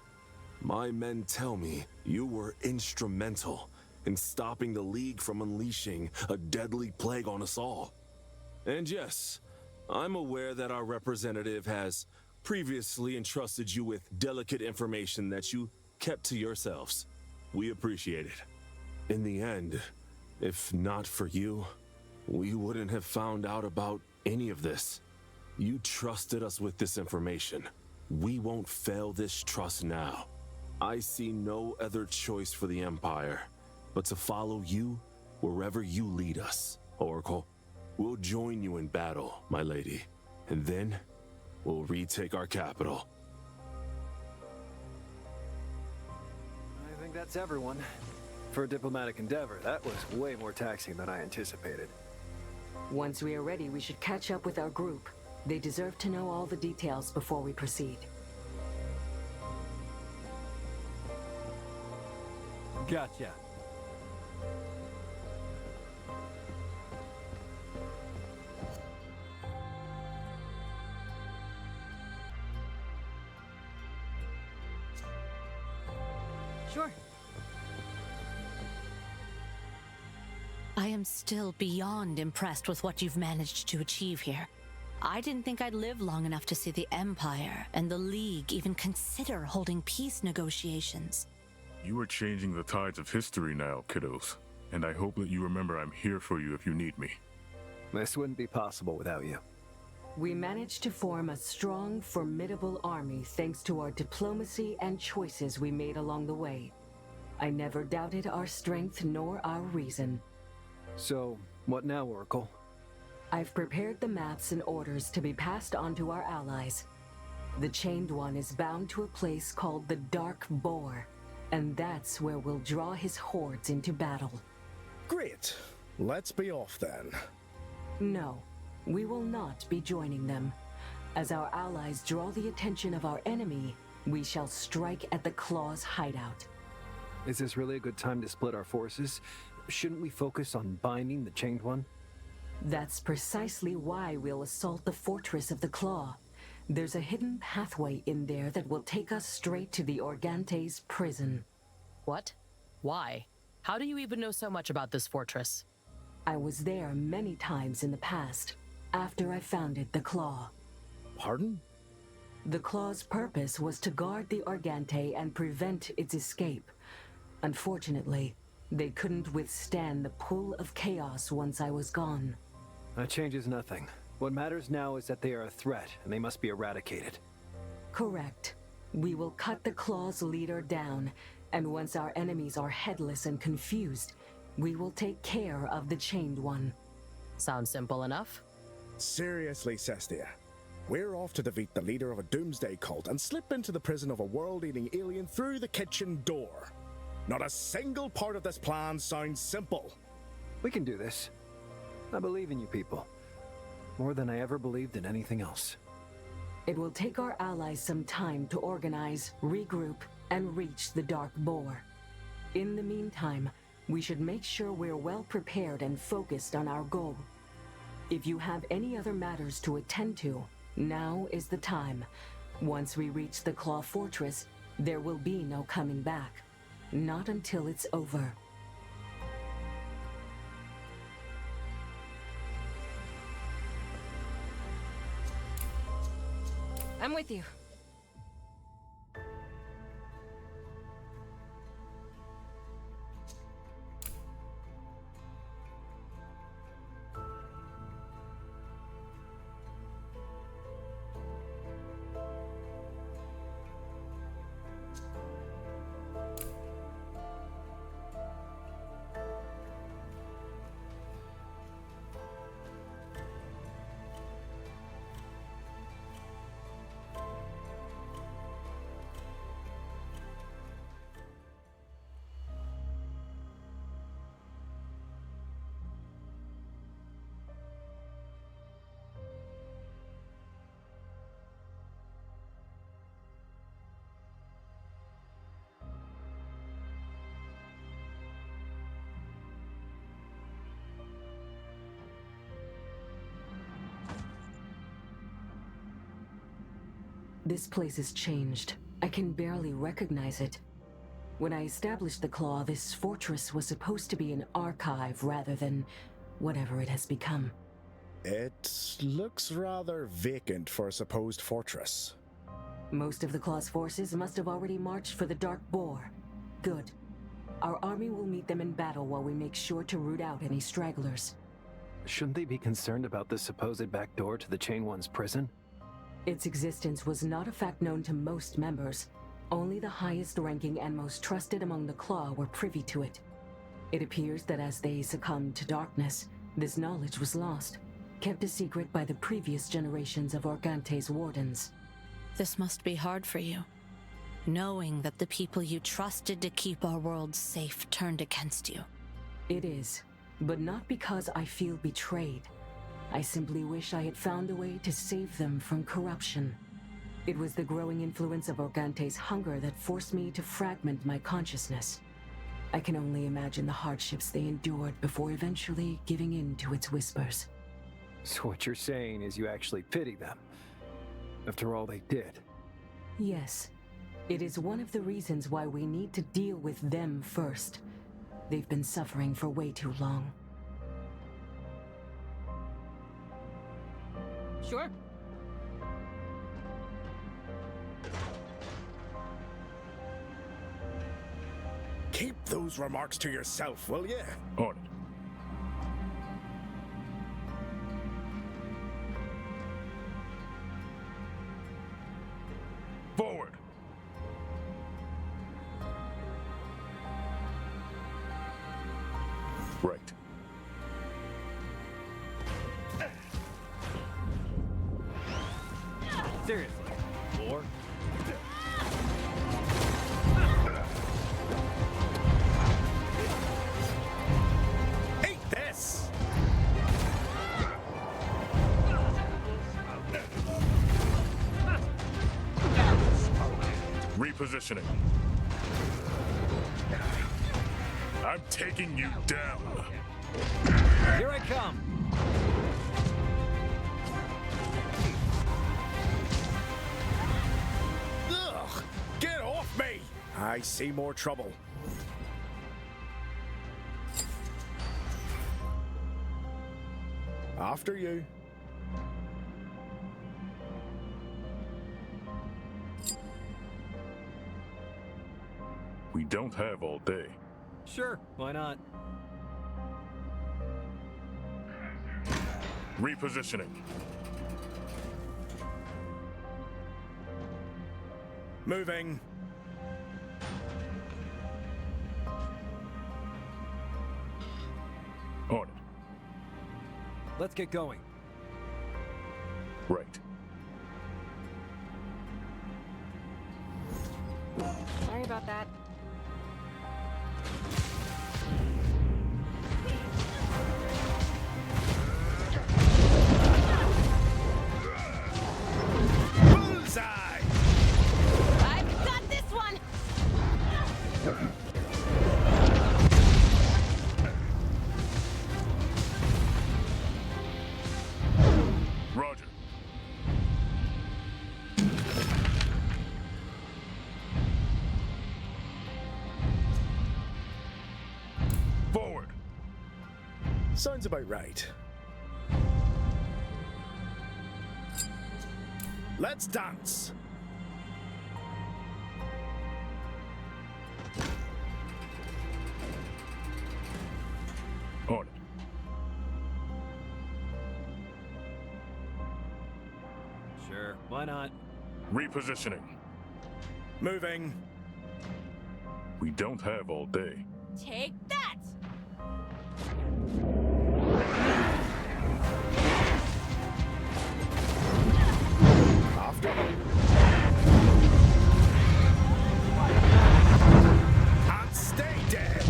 My men tell me you were instrumental in stopping the League from unleashing a deadly plague on us all. And yes, I'm aware that our representative has previously entrusted you with delicate information that you kept to yourselves. We appreciate it. In the end, if not for you, we wouldn't have found out about any of this. You trusted us with this information. We won't fail this trust now. I see no other choice for the Empire but to follow you wherever you lead us, Oracle. We'll join you in battle, my lady, and then we'll retake our capital. I think that's everyone. For a diplomatic endeavor, that was way more taxing than I anticipated. Once we are ready, we should catch up with our group. They deserve to know all the details before we proceed. Gotcha. Sure. I am still beyond impressed with what you've managed to achieve here. I didn't think I'd live long enough to see the Empire and the League even consider holding peace negotiations. You are changing the tides of history now, kiddos. And I hope that you remember I'm here for you if you need me. This wouldn't be possible without you. We managed to form a strong, formidable army thanks to our diplomacy and choices we made along the way. I never doubted our strength nor our reason. So, what now, Oracle? I've prepared the maps and orders to be passed on to our allies. The Chained One is bound to a place called the Dark Boar, and that's where we'll draw his hordes into battle. Great. Let's be off then. No, we will not be joining them. As our allies draw the attention of our enemy, we shall strike at the Claw's hideout. Is this really a good time to split our forces? Shouldn't we focus on binding the Chained One? That's precisely why we'll assault the fortress of the Claw. There's a hidden pathway in there that will take us straight to the Organte's prison. What? Why? How do you even know so much about this fortress? I was there many times in the past, after I founded the Claw. Pardon? The Claw's purpose was to guard the Organte and prevent its escape. Unfortunately, they couldn't withstand the pull of chaos once I was gone. That changes nothing. What matters now is that they are a threat, and they must be eradicated. Correct. We will cut the Claw's leader down, and once our enemies are headless and confused, we will take care of the Chained One. Sounds simple enough. Seriously, Cestia. We're off to defeat the leader of a doomsday cult and slip into the prison of a world-eating alien through the kitchen door. Not a single part of this plan sounds simple. We can do this. I believe in you people. More than I ever believed in anything else. It will take our allies some time to organize, regroup, and reach the Dark Boar. In the meantime, we should make sure we're well prepared and focused on our goal. If you have any other matters to attend to, now is the time. Once we reach the Claw Fortress, there will be no coming back. Not until it's over. I'm with you. This place has changed. I can barely recognize it. When I established the Claw, this fortress was supposed to be an archive rather than whatever it has become. It looks rather vacant for a supposed fortress. Most of the Claw's forces must have already marched for the Dark Boar. Good. Our army will meet them in battle while we make sure to root out any stragglers. Shouldn't they be concerned about the supposed back door to the Chained One's prison? Its existence was not a fact known to most members. Only the highest ranking and most trusted among the Claw were privy to it. It appears that as they succumbed to darkness, this knowledge was lost, kept a secret by the previous generations of Organte's wardens. This must be hard for you, knowing that the people you trusted to keep our world safe turned against you. It is, but not because I feel betrayed. I simply wish I had found a way to save them from corruption. It was the growing influence of Organte's hunger that forced me to fragment my consciousness. I can only imagine the hardships they endured before eventually giving in to its whispers. So what you're saying is you actually pity them, after all they did? Yes. It is one of the reasons why we need to deal with them first. They've been suffering for way too long. Sure. Keep those remarks to yourself, will you? On it. Forward! Right. Seriously. Or Eat this! Repositioning. I'm taking you down. here I come. Ugh! Get off me! I see more trouble. After you. We don't have all day. Sure, why not? Repositioning. Moving. On it. Let's get going. Right. Sorry about that. Bullseye! I've got this one! Roger. Forward. Sounds about right. Let's dance. On it. Sure, why not? Repositioning. Moving. We don't have all day. Take that! After you. And stay dead.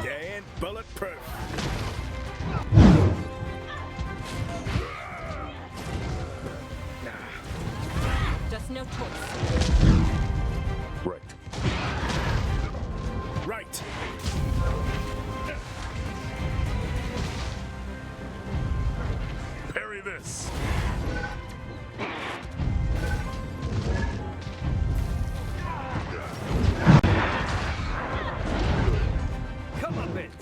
You ain't bulletproof. Just no choice. Right. Right. Parry this. Come on, Vince.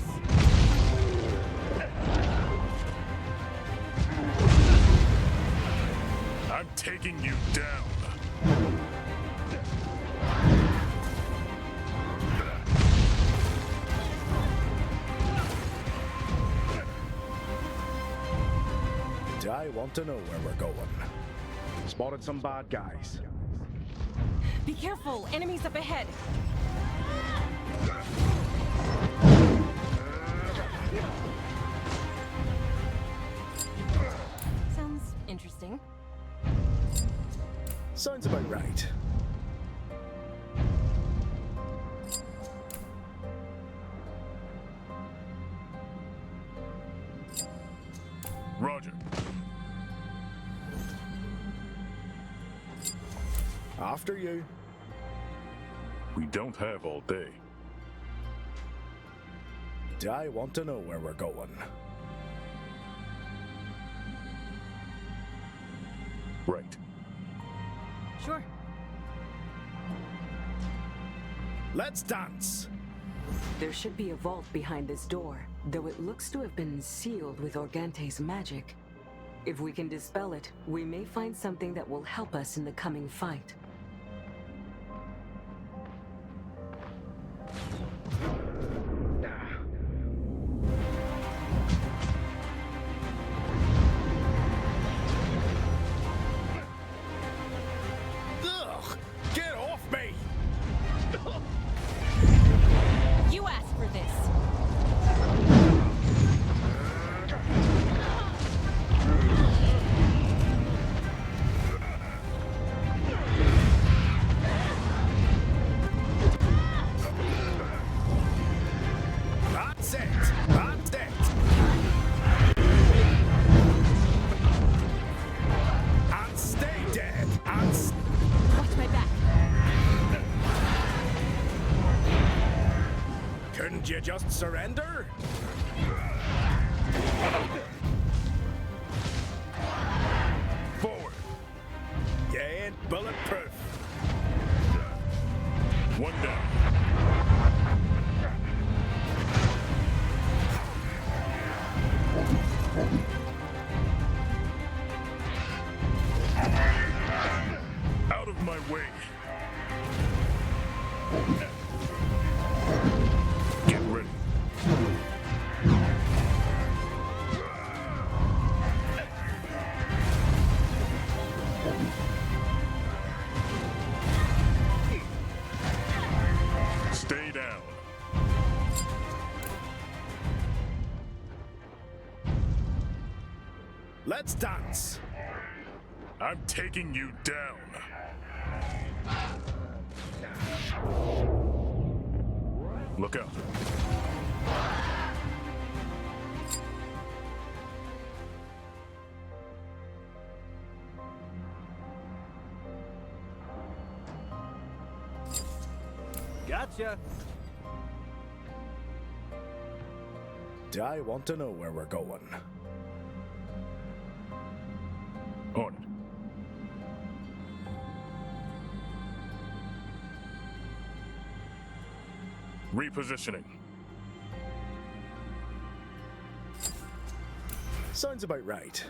I'm taking you down. Do I want to know where we're going? Spotted some bad guys. Be careful! Enemies up ahead! Sounds interesting. Sounds about right. Roger. After you. We don't have all day. Do I want to know where we're going? Right. Sure. Let's dance. There should be a vault behind this door. though it looks to have been sealed with Organte's magic. If we can dispel it, we may find something that will help us in the coming fight. Ugh! Get off me! You asked for this. That's it! That's it! And stay dead! And Watch my back. couldn't you just surrender? Forward. You ain't bulletproof. One down. Out of my way. Get ready. Stay down. Let's dance. I'm taking you down. Look out. Gotcha. Do I want to know where we're going? On it. Repositioning. Sounds about right.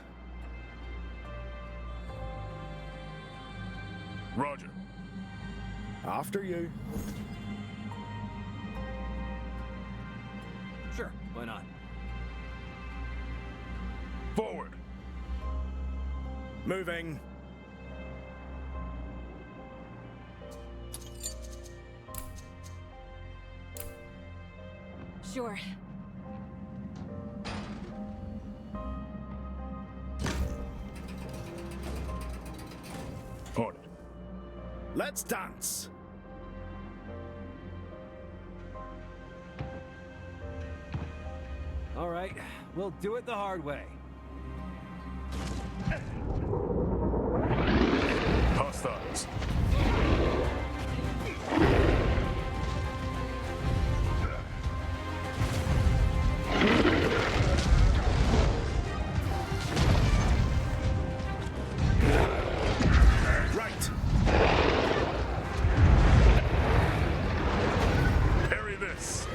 Roger. After you. Sure, why not? Forward. Moving. Sure. On it. Let's dance. All right, we'll do it the hard way. Hostiles. Right. Parry this.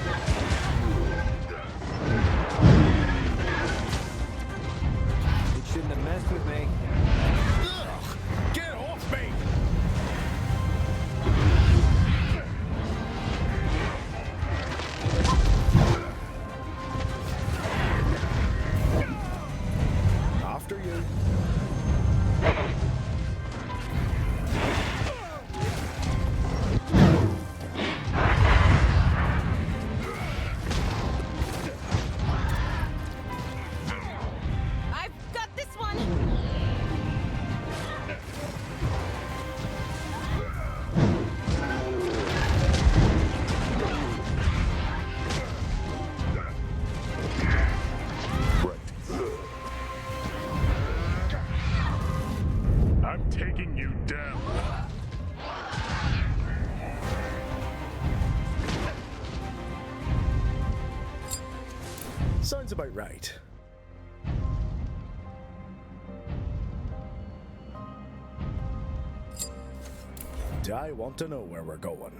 You shouldn't have messed with me. Ugh! Get off me! After you. I've got this one. Right. I'm taking you down. Sounds about right. Do I want to know where we're going?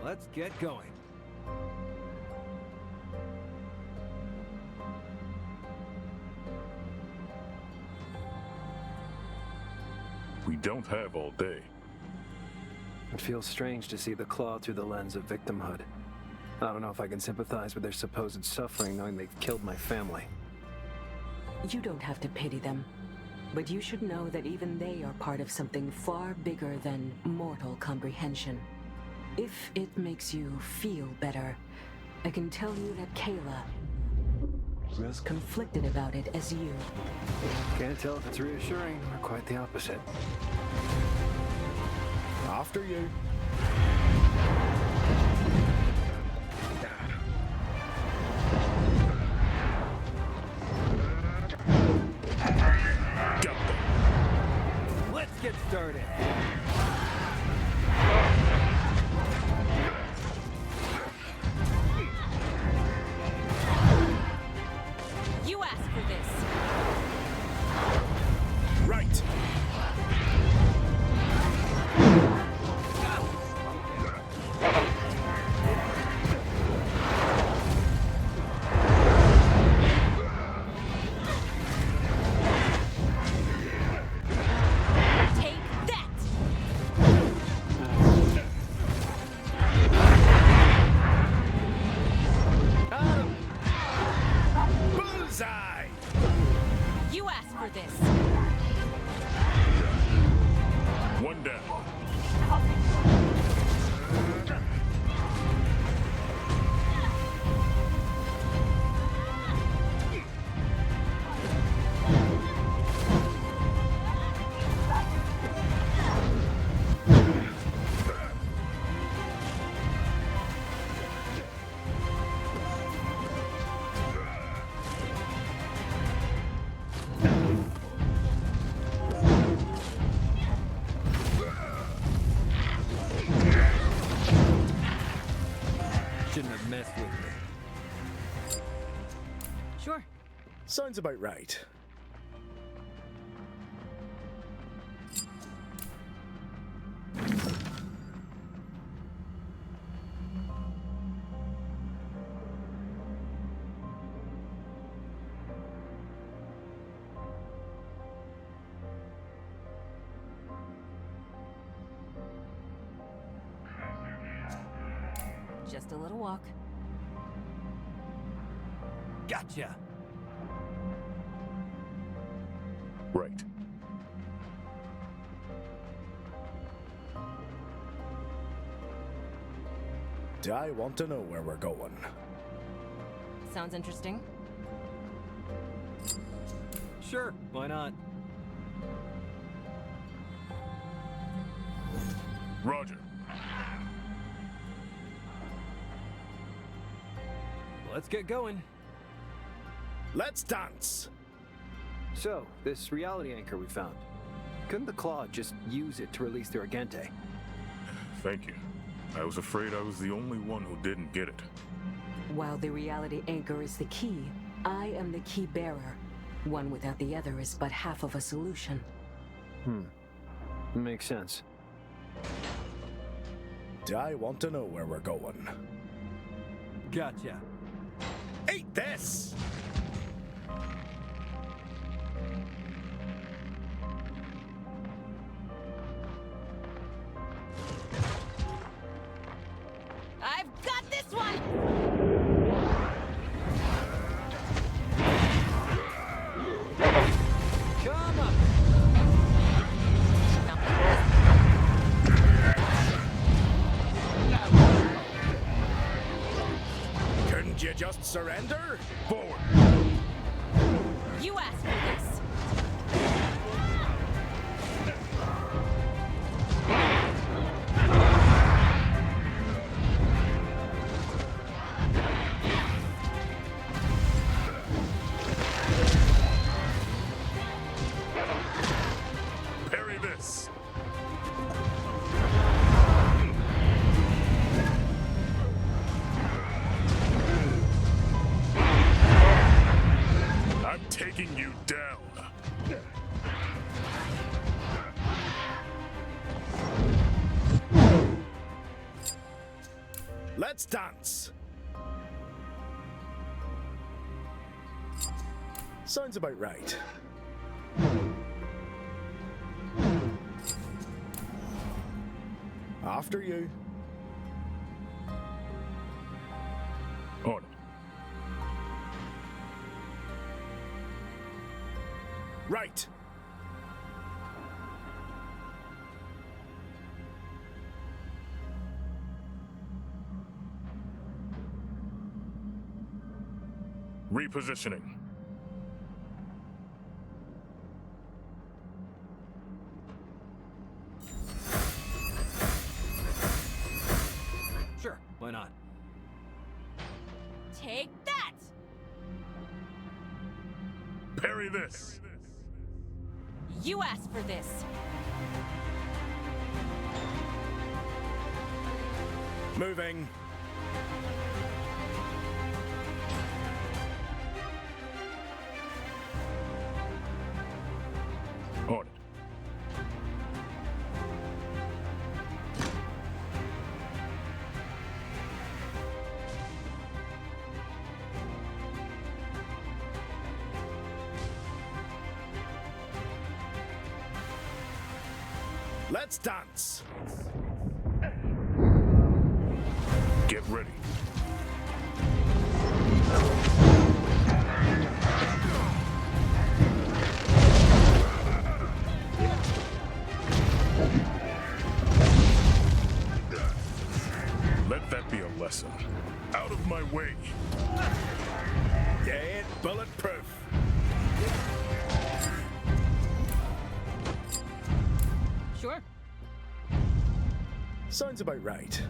Let's get going. we don't have all day. It feels strange to see the Claw through the lens of victimhood. I don't know if I can sympathize with their supposed suffering knowing they've killed my family. You don't have to pity them. But you should know that even they are part of something far bigger than mortal comprehension. If it makes you feel better, I can tell you that Kayla is as conflicted about it as you. Can't tell if it's reassuring or quite the opposite. After you. Let's get started. You asked for this. Right. Take that! Bullseye! You asked for this. One down. Shouldn't have messed with me. Sure. Sounds about right. Just a little walk. Gotcha. Right. Do I want to know where we're going? Sounds interesting. Sure, why not? Roger. Let's get going. Let's dance! So, this reality anchor we found. Couldn't the Claw just use it to release the Organte? Thank you. I was afraid I was the only one who didn't get it. While the reality anchor is the key, I am the key bearer. One without the other is but half of a solution. Makes sense. Do I want to know where we're going? Gotcha. Eat this! I've got this one! Come on! Couldn't you just surrender? Forward! You asked for this. Parry this! I'm taking you down. Let's dance! Sounds about right. After you. On it. Right. Repositioning. Sure, why not? Take that! Parry this. You asked for this. Moving. On it. Let's dance. Get ready. Let that be a lesson. Out of my way. Get bulletproof. Sure. Sounds about right.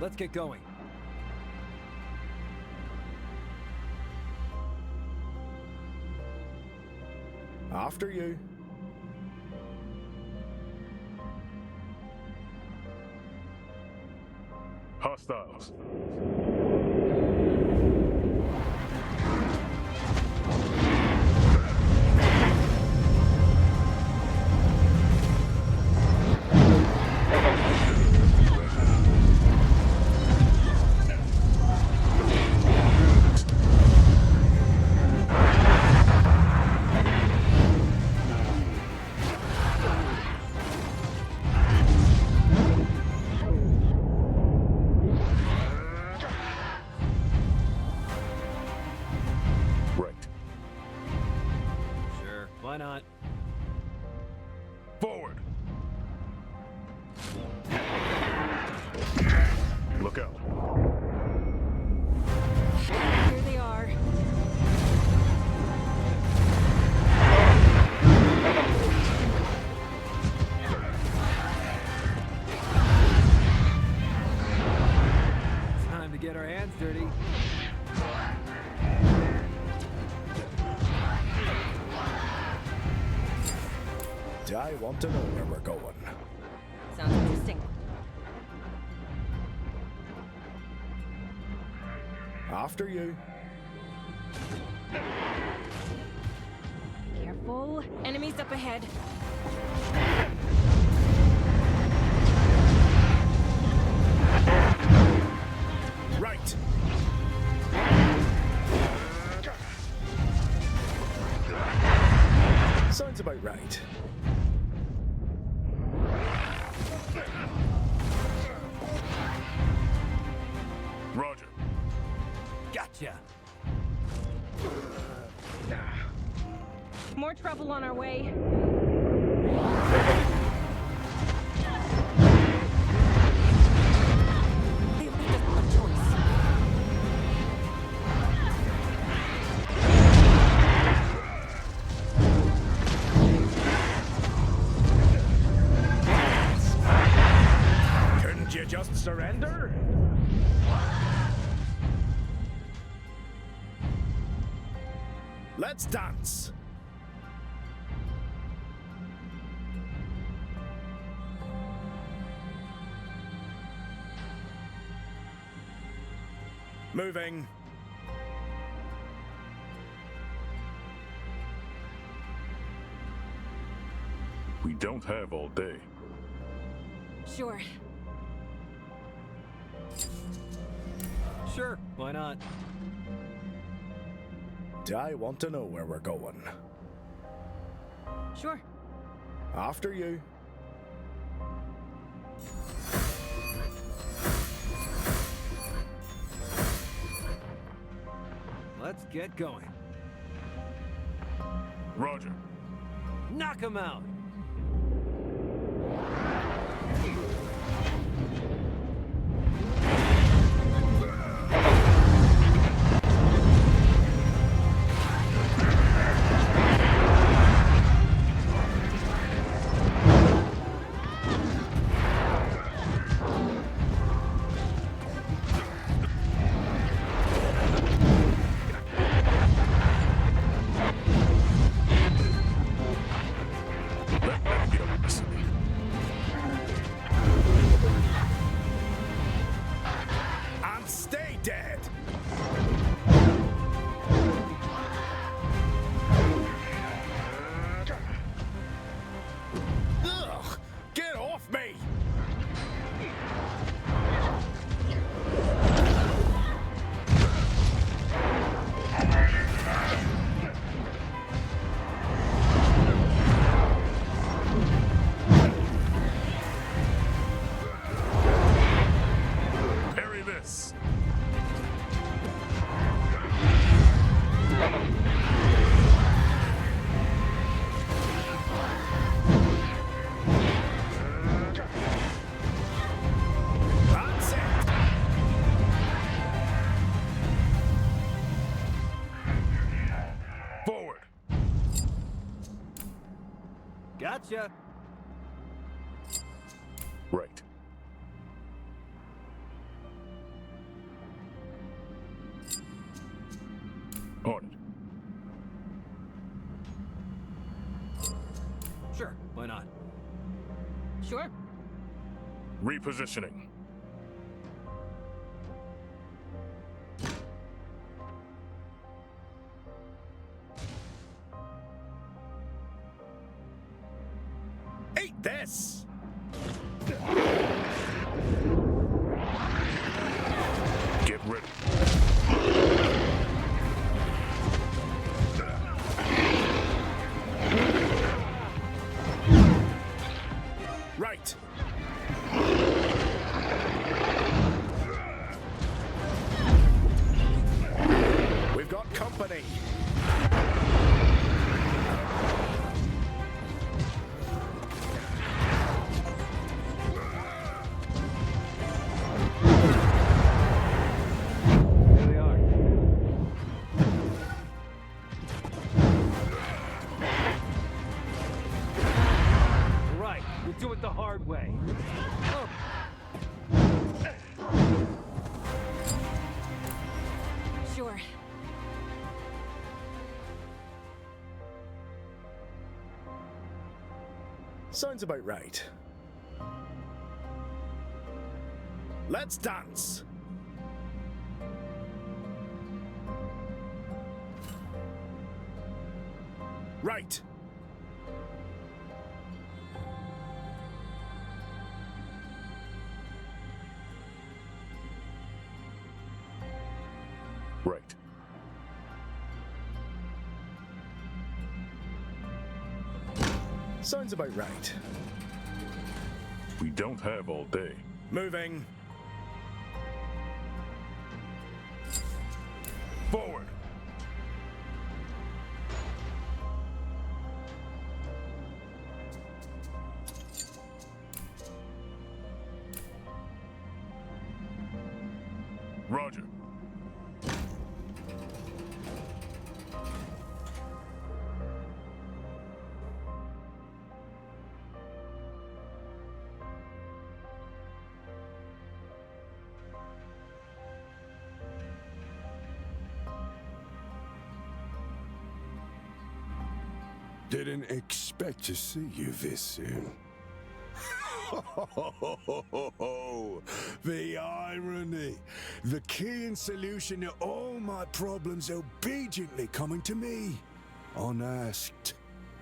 Let's get going. After you. Hostiles. Why not? Forward! Look out. Here they are. Time to get our hands dirty. I want to know where we're going. Sounds interesting. After you. Careful. Enemies up ahead. Right. Sounds about right. Roger. Gotcha. More trouble on our way. They left us no choice. Couldn't you just surrender? Let's dance. Moving. We don't have all day. Sure. Sure, why not? I want to know where we're going. Sure. After you. Let's get going. Roger. Knock him out! And stay dead! Ugh! Get off me! Parry this. That's it! Forward. Gotcha! Right. On it. Sure, why not? Sure. Repositioning. Eat this! Get ready. Right. We've got company. Here they are. Right, we'll do it the hard way. Oh. Sure. Sounds about right. Let's dance! Right. Right. Sounds about right. We don't have all day. Moving. Forward. Roger. Didn't expect to see you this soon. The irony. The key and solution to all my problems obediently coming to me, unasked.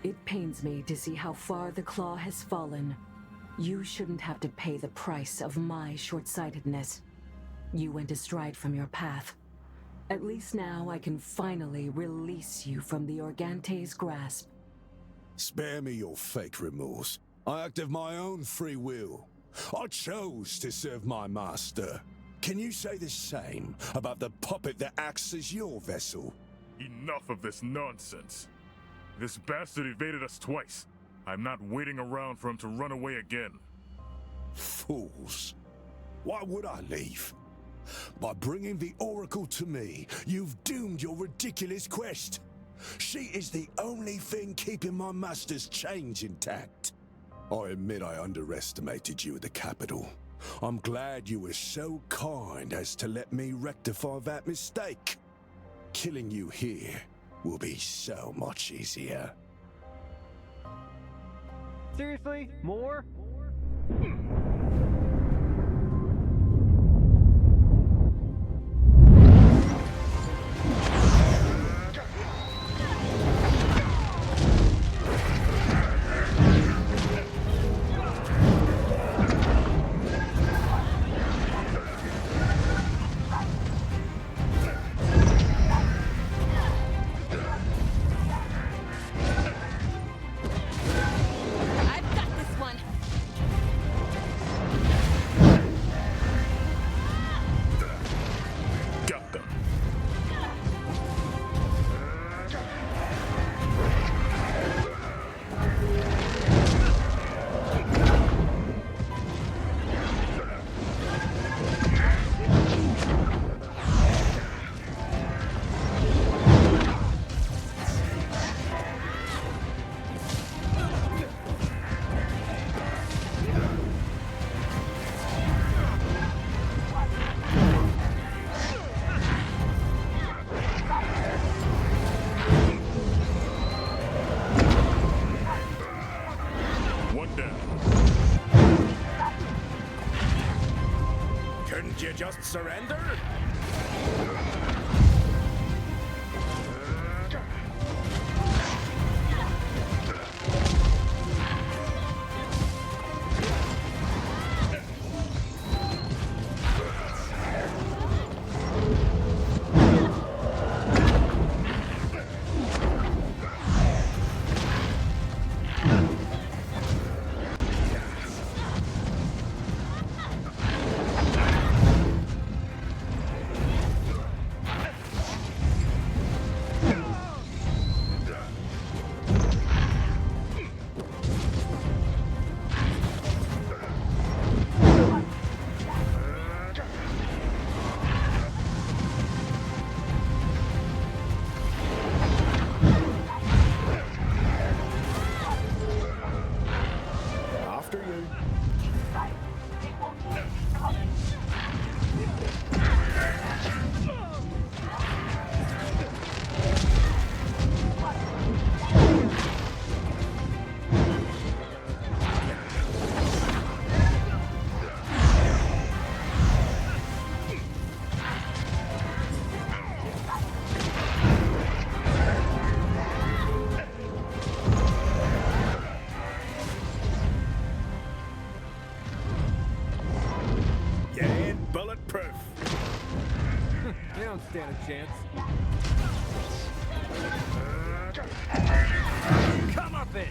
It pains me to see how far the claw has fallen. You shouldn't have to pay the price of my short-sightedness. You went astride from your path, At least now I can finally release you from the Organte's grasp. Spare me your fake remorse. I act of my own free will. I chose to serve my master. Can you say the same about the puppet that acts as your vessel? Enough of this nonsense. This bastard evaded us twice. I'm not waiting around for him to run away again. Fools. Why would I leave? By bringing the Oracle to me, you've doomed your ridiculous quest. She is the only thing keeping my master's chains intact. I admit I underestimated you at the capital. I'm glad you were so kind as to let me rectify that mistake. Killing you here will be so much easier. Seriously? More? Couldn't you just surrender? You don't stand a chance. Come up it!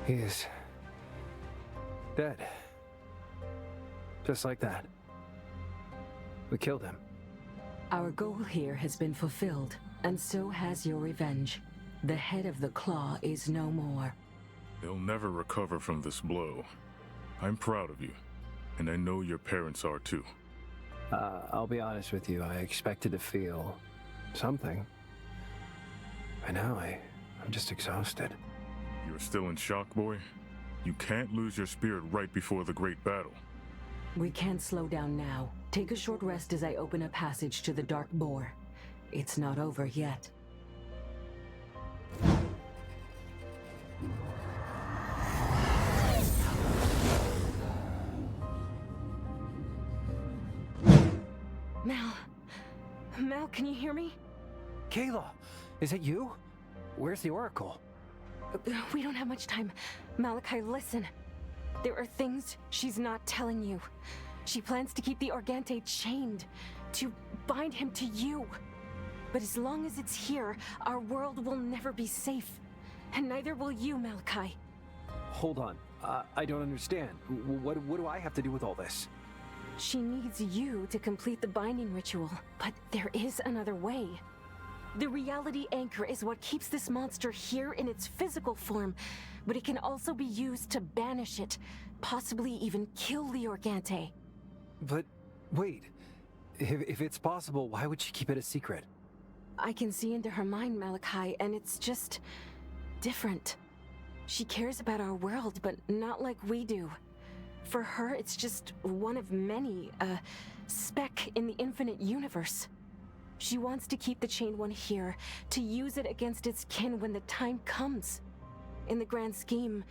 He is dead. Just like that. We killed him. Our goal here has been fulfilled, and so has your revenge. The head of the claw is no more. They'll never recover from this blow. I'm proud of you, and I know your parents are too. I'll be honest with you, I expected to feel something. By now, I'm just exhausted. You're still in shock, boy? You can't lose your spirit right before the great battle. We can't slow down now. Take a short rest as I open a passage to the Dark Boar. It's not over yet. Mal, can you hear me? Kayla, is it you? Where's the Oracle? We don't have much time. Malachi, listen. There are things she's not telling you. She plans to keep the Organte chained, to bind him to you. But as long as it's here, our world will never be safe. And neither will you, Malachi. Hold on. I don't understand. What do I have to do with all this? She needs you to complete the binding ritual, but there is another way. The reality anchor is what keeps this monster here in its physical form, but it can also be used to banish it, possibly even kill the Organte. But wait, if it's possible, why would she keep it a secret? I can see into her mind, Malachi, and it's just different. She cares about our world, but not like we do. For her, it's just one of many, a speck in the infinite universe. She wants to keep the Chained One here, to use it against its kin when the time comes. In the grand scheme,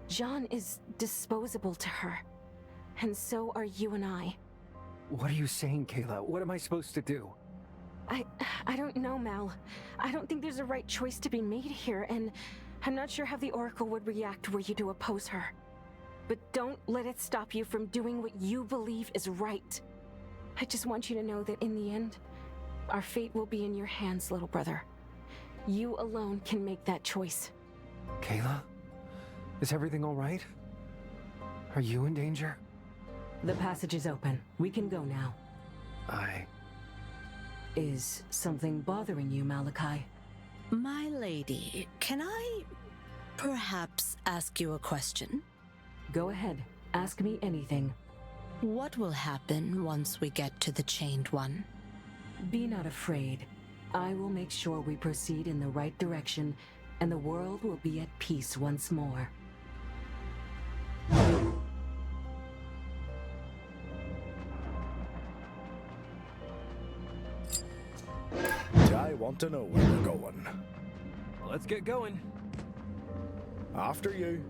John is disposable to her. And so are you and I. What are you saying, Kayla? What am I supposed to do? I don't know, Mal. I don't think there's a right choice to be made here, and I'm not sure how the Oracle would react were you to oppose her. But don't let it stop you from doing what you believe is right. I just want you to know that in the end, our fate will be in your hands, little brother. You alone can make that choice. Kayla? Is everything all right? Are you in danger? The passage is open. We can go now. Is something bothering you, Malachi? My lady, can I perhaps ask you a question? Go ahead. Ask me anything. What will happen once we get to the Chained One? Be not afraid. I will make sure we proceed in the right direction, and the world will be at peace once more. I want to know where we're going. Let's get going. After you.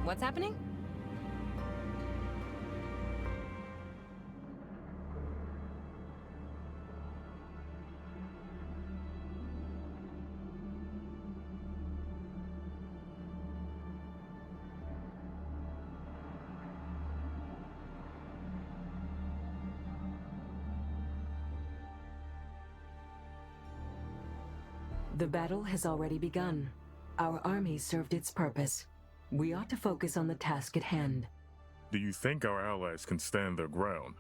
What's happening? The battle has already begun. Our army served its purpose. We ought to focus on the task at hand. Do you think our allies can stand their ground?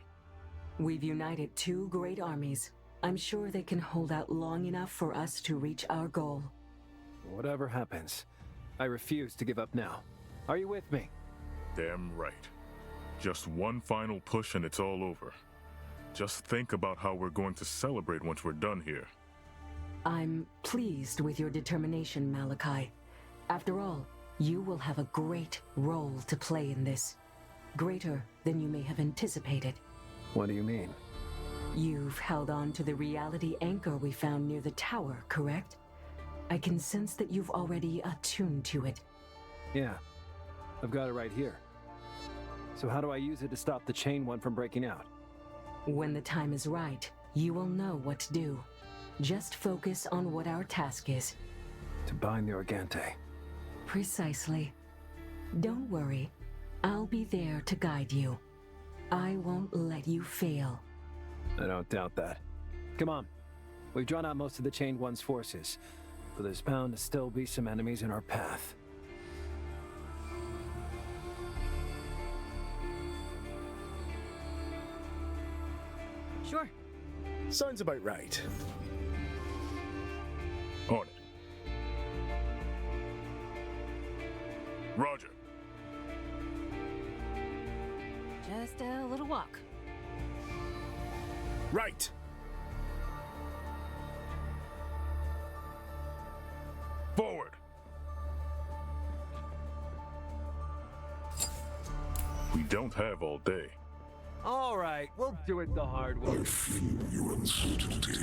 We've united two great armies. I'm sure they can hold out long enough for us to reach our goal. Whatever happens, I refuse to give up now. Are you with me? Damn right. Just one final push and it's all over. Just think about how we're going to celebrate once we're done here. I'm pleased with your determination, Malachi. After all, you will have a great role to play in this. Greater than you may have anticipated. What do you mean? You've held on to the reality anchor we found near the tower, correct? I can sense that you've already attuned to it. Yeah, I've got it right here. So how do I use it to stop the Chained One from breaking out? When the time is right, you will know what to do. Just focus on what our task is. To bind the Organte. Precisely. Don't worry. I'll be there to guide you. I won't let you fail. I don't doubt that. Come on. We've drawn out most of the Chained One's forces, but there's bound to still be some enemies in our path. Sure. Sounds about right. On it. Roger. Just a little walk. Right. Forward. We don't have all day. All right, we'll do it the hard way. I feel your uncertainty,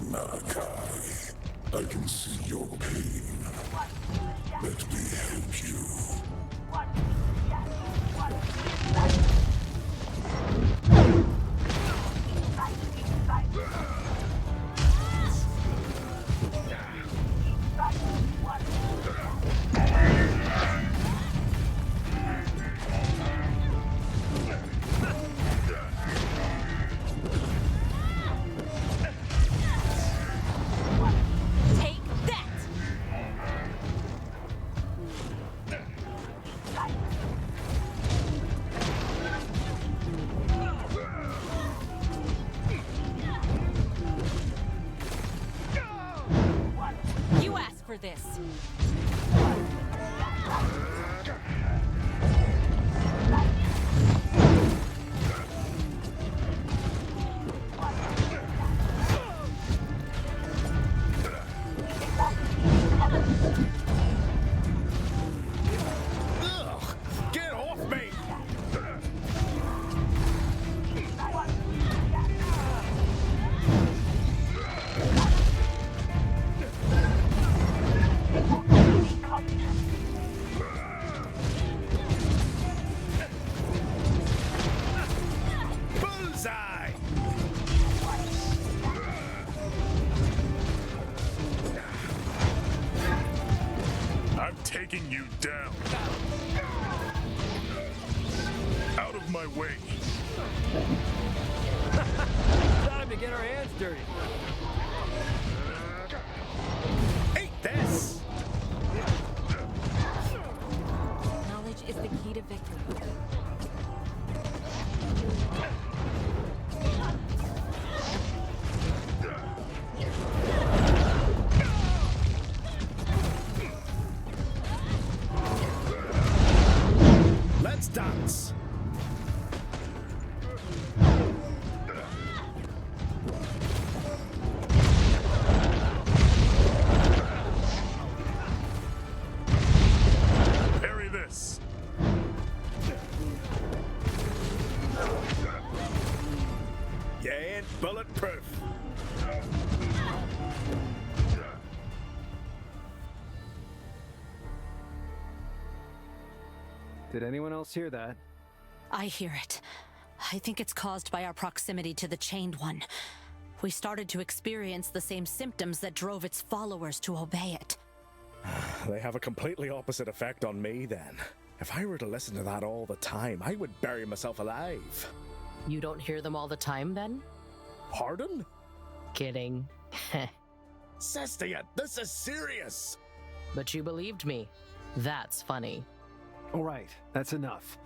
Malachi. I can see your pain. Let me help you. Take that! You asked for this. Ugh! Get off me! Bullseye! I'm taking you down. Out of my way. Time to get our hands dirty. Eat this! Knowledge is the key to victory. Let's dance! Parry this. You ain't bulletproof. Did anyone else hear that? I hear it. I think it's caused by our proximity to the Chained One. We started to experience the same symptoms that drove its followers to obey it. They have a completely opposite effect on me, then. If I were to listen to that all the time, I would bury myself alive. You don't hear them all the time, then? Pardon? Kidding. Cestia, this is serious! But you believed me. That's funny. All right, that's enough.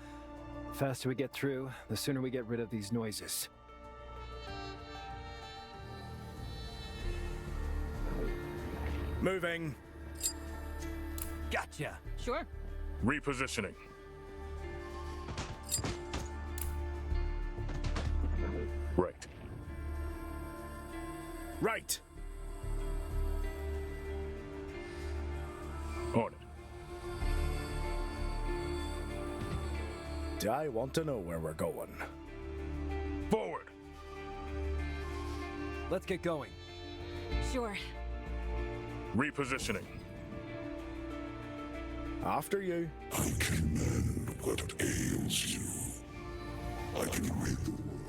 The faster we get through, the sooner we get rid of these noises. Moving. Gotcha. Sure. Repositioning. Right. Right. On it. Do I want to know where we're going? Forward. Let's get going. Sure. Repositioning. After you. I can mend what ails you. I can rid the world.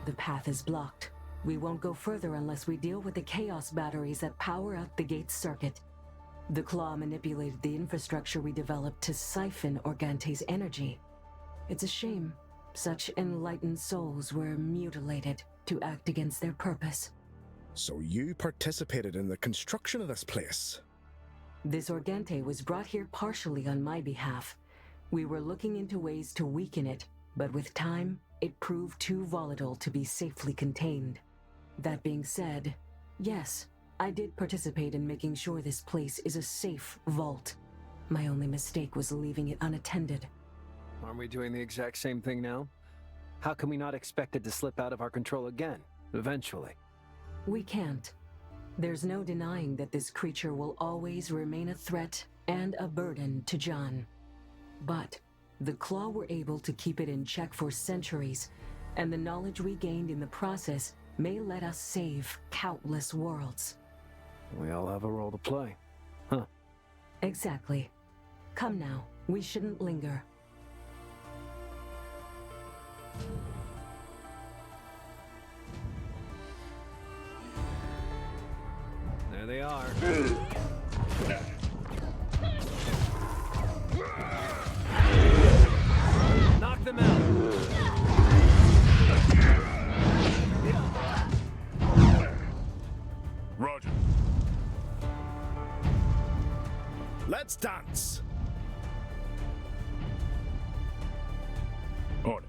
The path is blocked. We won't go further unless we deal with the chaos batteries that power up the gate's circuit. The Claw manipulated the infrastructure we developed to siphon Organte's energy. It's a shame such enlightened souls were mutilated to act against their purpose. So you participated in the construction of this place? This Organte was brought here partially on my behalf. We were looking into ways to weaken it, but with time, it proved too volatile to be safely contained. That being said, yes, I did participate in making sure this place is a safe vault. My only mistake was leaving it unattended. Aren't we doing the exact same thing now? How can we not expect it to slip out of our control again, eventually? We can't. There's no denying that this creature will always remain a threat and a burden to John. But the Claw were able to keep it in check for centuries, and the knowledge we gained in the process may let us save countless worlds. We all have a role to play, huh? Exactly. Come now, we shouldn't linger. There they are. Knock them out! Roger. Let's dance! On it.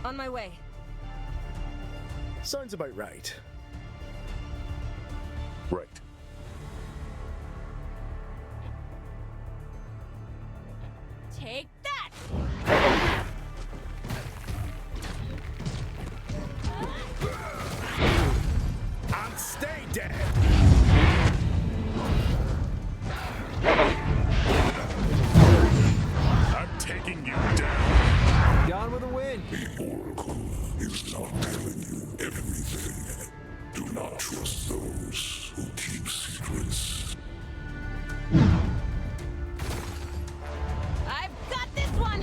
On my way. Sounds about right. Right. Take that! And stay dead! I'm taking you down. Gone with the wind. The Oracle is not telling you everything. Do not trust those who keep secrets. I've got this one!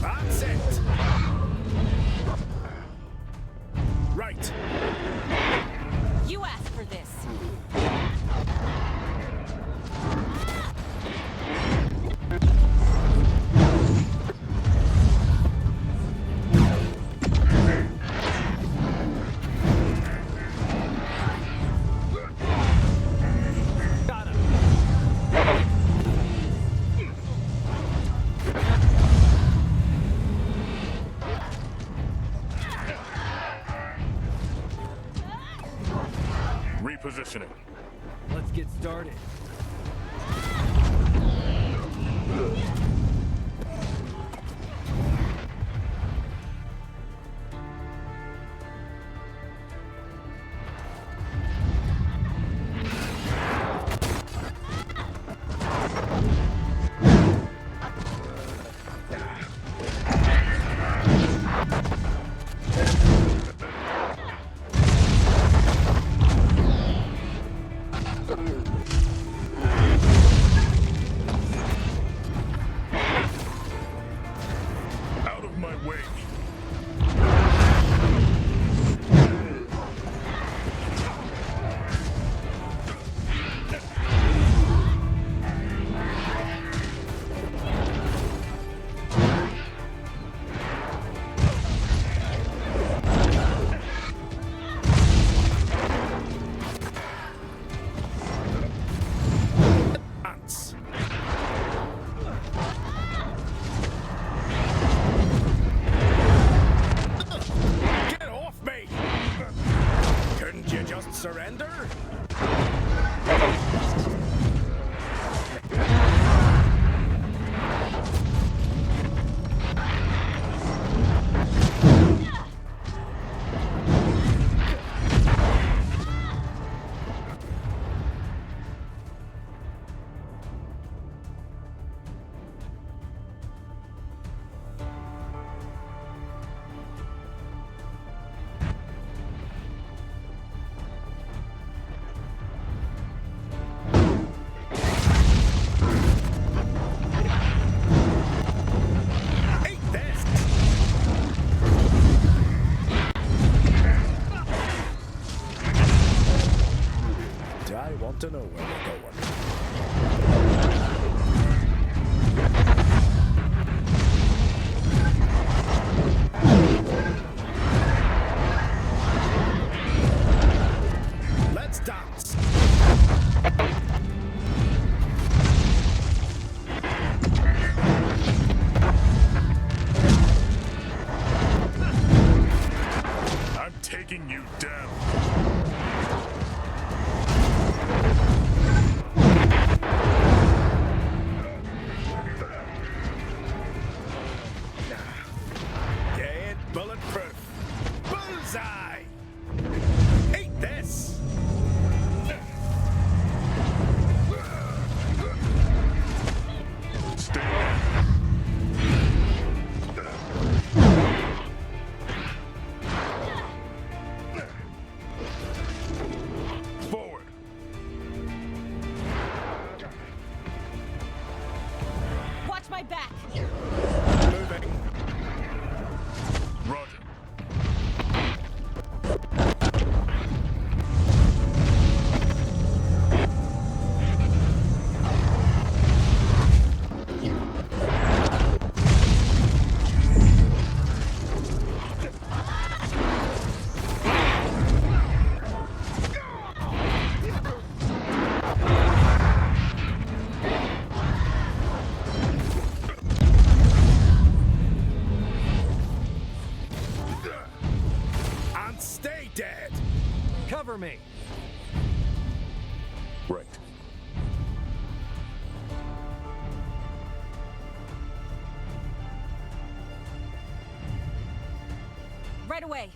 That's it! Right. You asked for this. Got him. Repositioning. Let's get started. to know where we're going. Let's dance! I'm taking you down. Get bulletproof. Bullseye! Eat this! Stay on. Forward. Watch my back! Moving. Roger. And stay dead! Cover me. Right. Right away!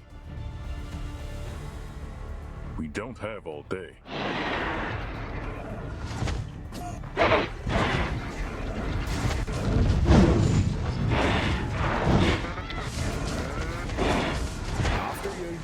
We don't have all day. After you.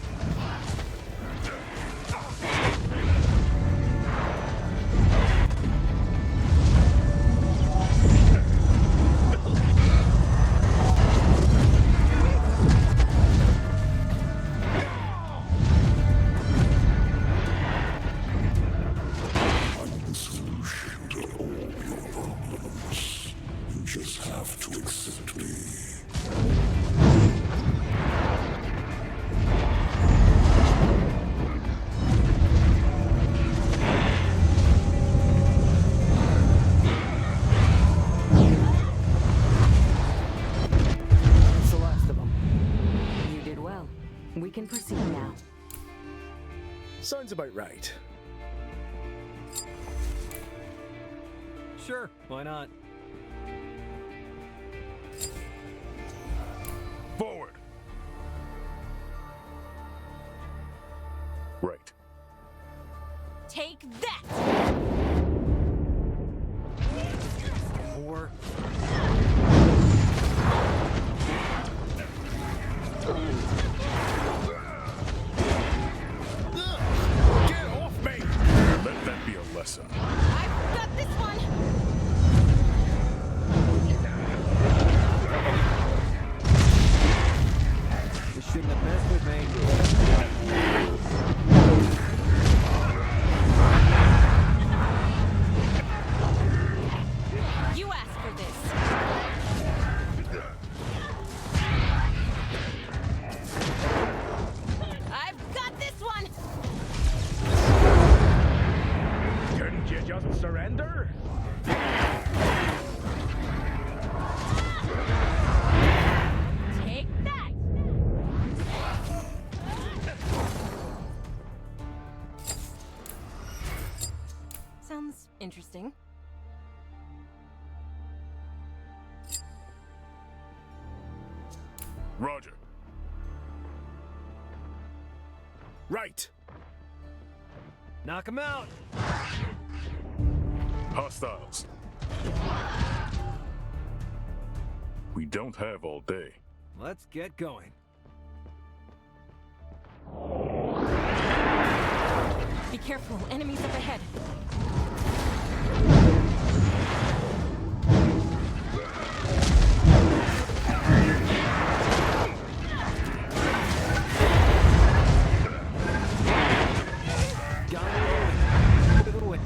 I'm the solution to all your problems. You just have to accept me. That's the last of them. You did well. We can proceed now. Sounds about right. Sure, why not? Forward. Right. Take that! Or Get off me! Let that be a lesson. I've got this one! you shouldn't have messed with me. You asked for this. I've got this one! Couldn't you just surrender? Take that! Sounds interesting. Roger. Right. Knock him out. Hostiles. We don't have all day. Let's get going. Be careful, enemies up ahead. Got it. Out of the way.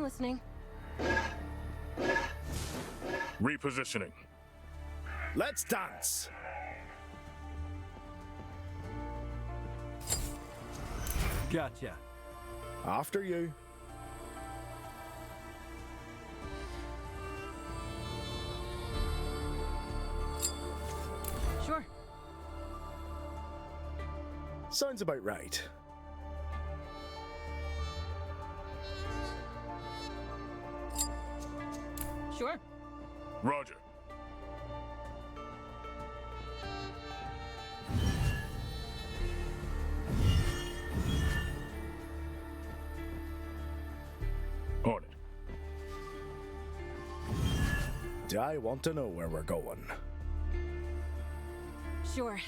listening. Repositioning. Let's dance! Gotcha. After you. Sure. Sounds about right. Sure. Roger. On it. Do I want to know where we're going? Sure.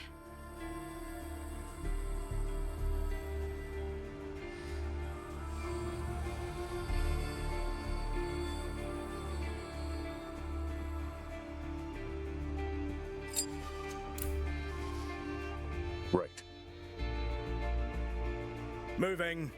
Right. Moving.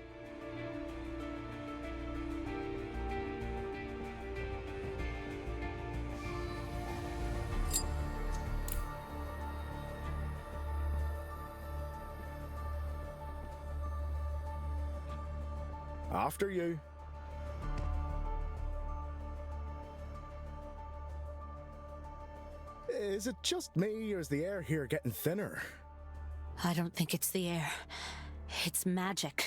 After you. Is it just me, or is the air here getting thinner? I don't think it's the air. It's magic.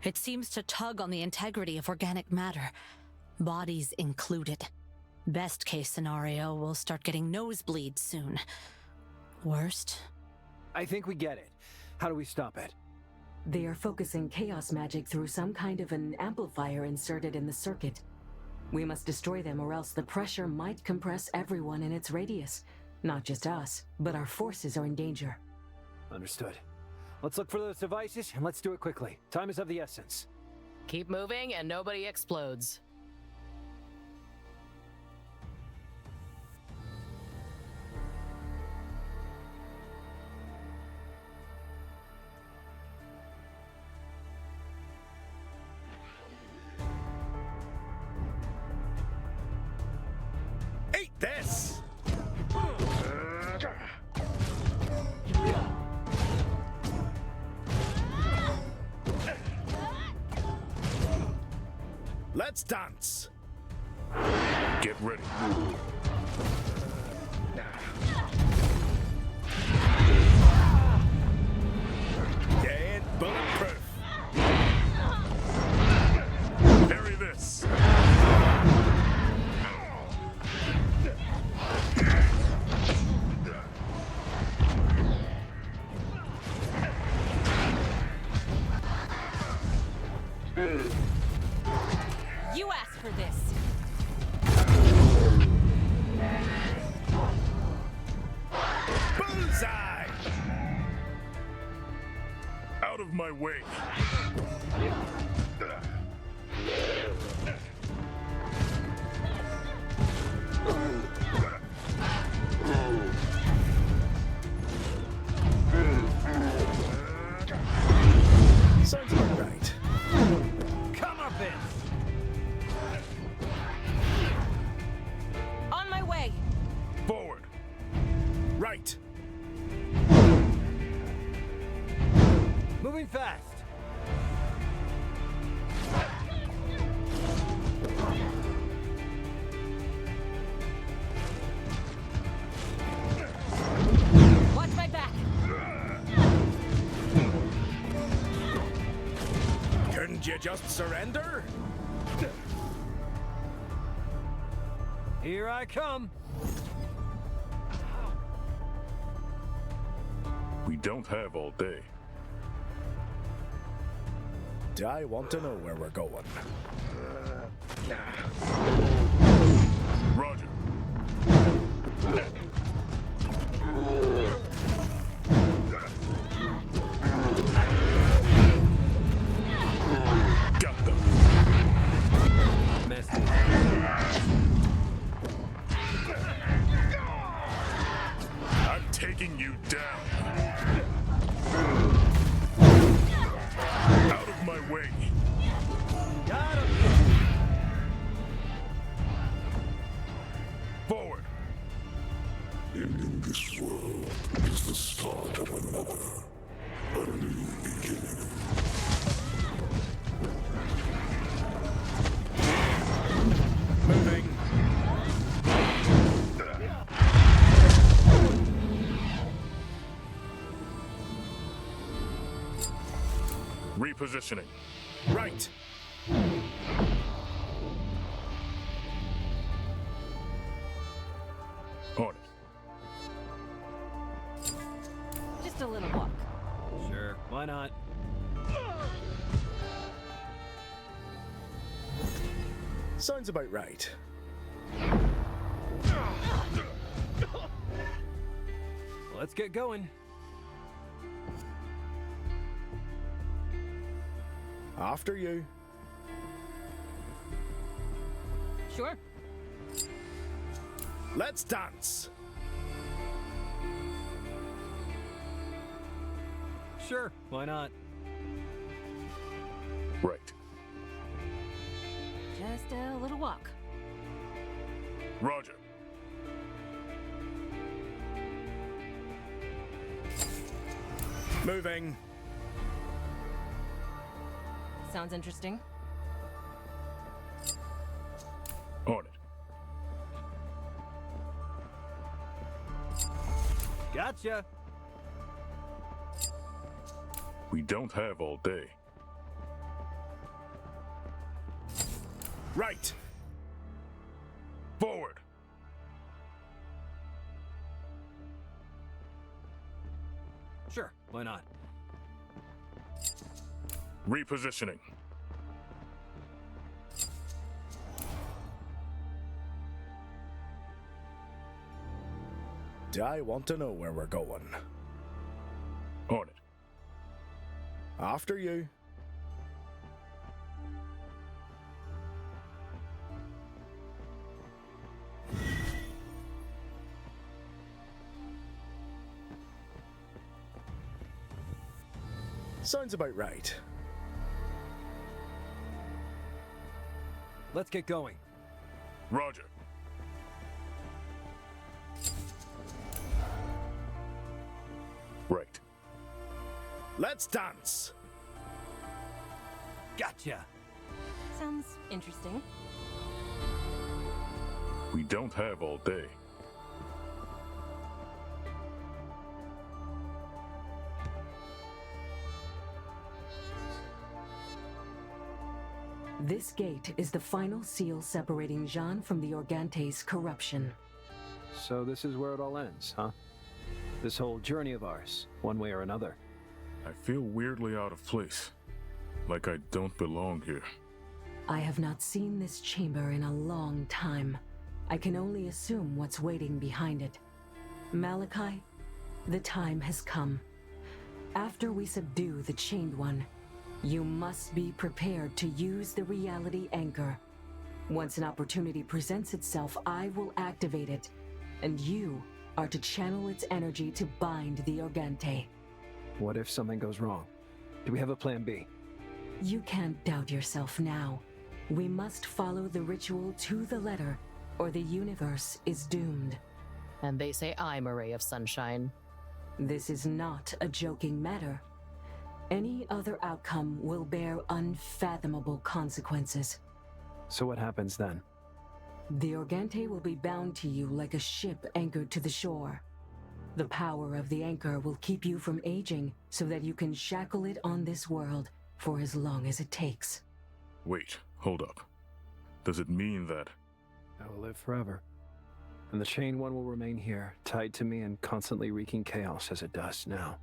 It seems to tug on the integrity of organic matter, bodies included. Best case scenario, we'll start getting nosebleeds soon. Worst? I think we get it. How do we stop it? They are focusing chaos magic through some kind of an amplifier inserted in the circuit. We must destroy them, or else the pressure might compress everyone in its radius. Not just us, but our forces are in danger. Understood. Let's look for those devices, and let's do it quickly. Time is of the essence. Keep moving and nobody explodes. Eat this! Let's dance! Get ready. You ain't bulletproof. Parry this. You asked for this. Bullseye! Out of my way. Sounds about right. Come up in. On my way. Forward. Right. Moving fast. Watch my back. Couldn't you just surrender? Here I come. We don't have all day. Do I want to know where we're going? Roger. Got them. Messed it. I'm taking you down. Out of my way. Got him. This world is the start of another, a new beginning. Moving. Repositioning. Right. On it. Just a little walk. Sure, why not? Sounds about right. Let's get going. After you. Sure. Let's dance. Sure, why not? Right. Just a little walk. Roger. Moving. Sounds interesting. On it. Gotcha. We don't have all day. Right. Forward. Sure, why not? Repositioning. Do I want to know where we're going? On it. After you. Sounds about right. Let's get going. Roger. Right. Let's dance. Gotcha. Sounds interesting. We don't have all day. This gate is the final seal separating Jean from the Organte's corruption. So this is where it all ends, huh? This whole journey of ours, one way or another. I feel weirdly out of place. Like I don't belong here. I have not seen this chamber in a long time. I can only assume what's waiting behind it. Malachi, the time has come. After we subdue the Chained One, you must be prepared to use the reality anchor. Once an opportunity presents itself, I will activate it, and you are to channel its energy to bind the Organte. What if something goes wrong? Do we have a plan B? You can't doubt yourself now. We must follow the ritual to the letter, or the universe is doomed. And they say I'm a ray of sunshine. This is not a joking matter. Any other outcome will bear unfathomable consequences. So what happens then? The Organte will be bound to you like a ship anchored to the shore. The power of the anchor will keep you from aging so that you can shackle it on this world for as long as it takes. Wait, hold up. Does it mean that... I will live forever. And the Chained One will remain here, tied to me and constantly wreaking chaos as it does now.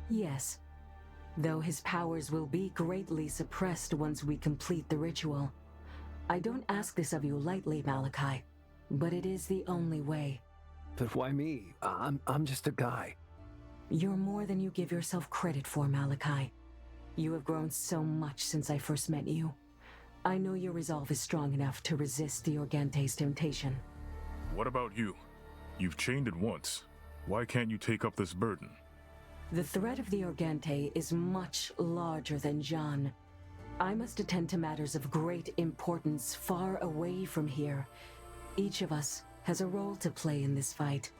Yes. Though his powers will be greatly suppressed once we complete the ritual. I don't ask this of you lightly, Malachi, but it is the only way. But why me? I'm just a guy. You're more than you give yourself credit for, Malachi. You have grown so much since I first met you. I know your resolve is strong enough to resist the Organte's temptation. What about you? You've chained it once. Why can't you take up this burden? The threat of the Organte is much larger than Jean. I must attend to matters of great importance far away from here. Each of us has a role to play in this fight.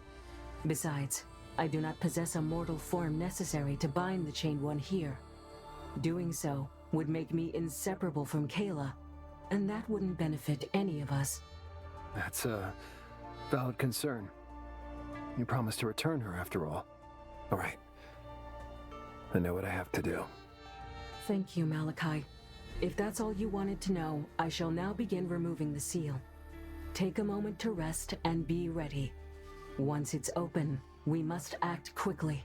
Besides, I do not possess a mortal form necessary to bind the Chained One here. Doing so would make me inseparable from Kayla, and that wouldn't benefit any of us. That's a valid concern. You promised to return her after all. All right. I know what I have to do. Thank you, Malachi. If that's all you wanted to know, I shall now begin removing the seal. Take a moment to rest and be ready. Once it's open, we must act quickly.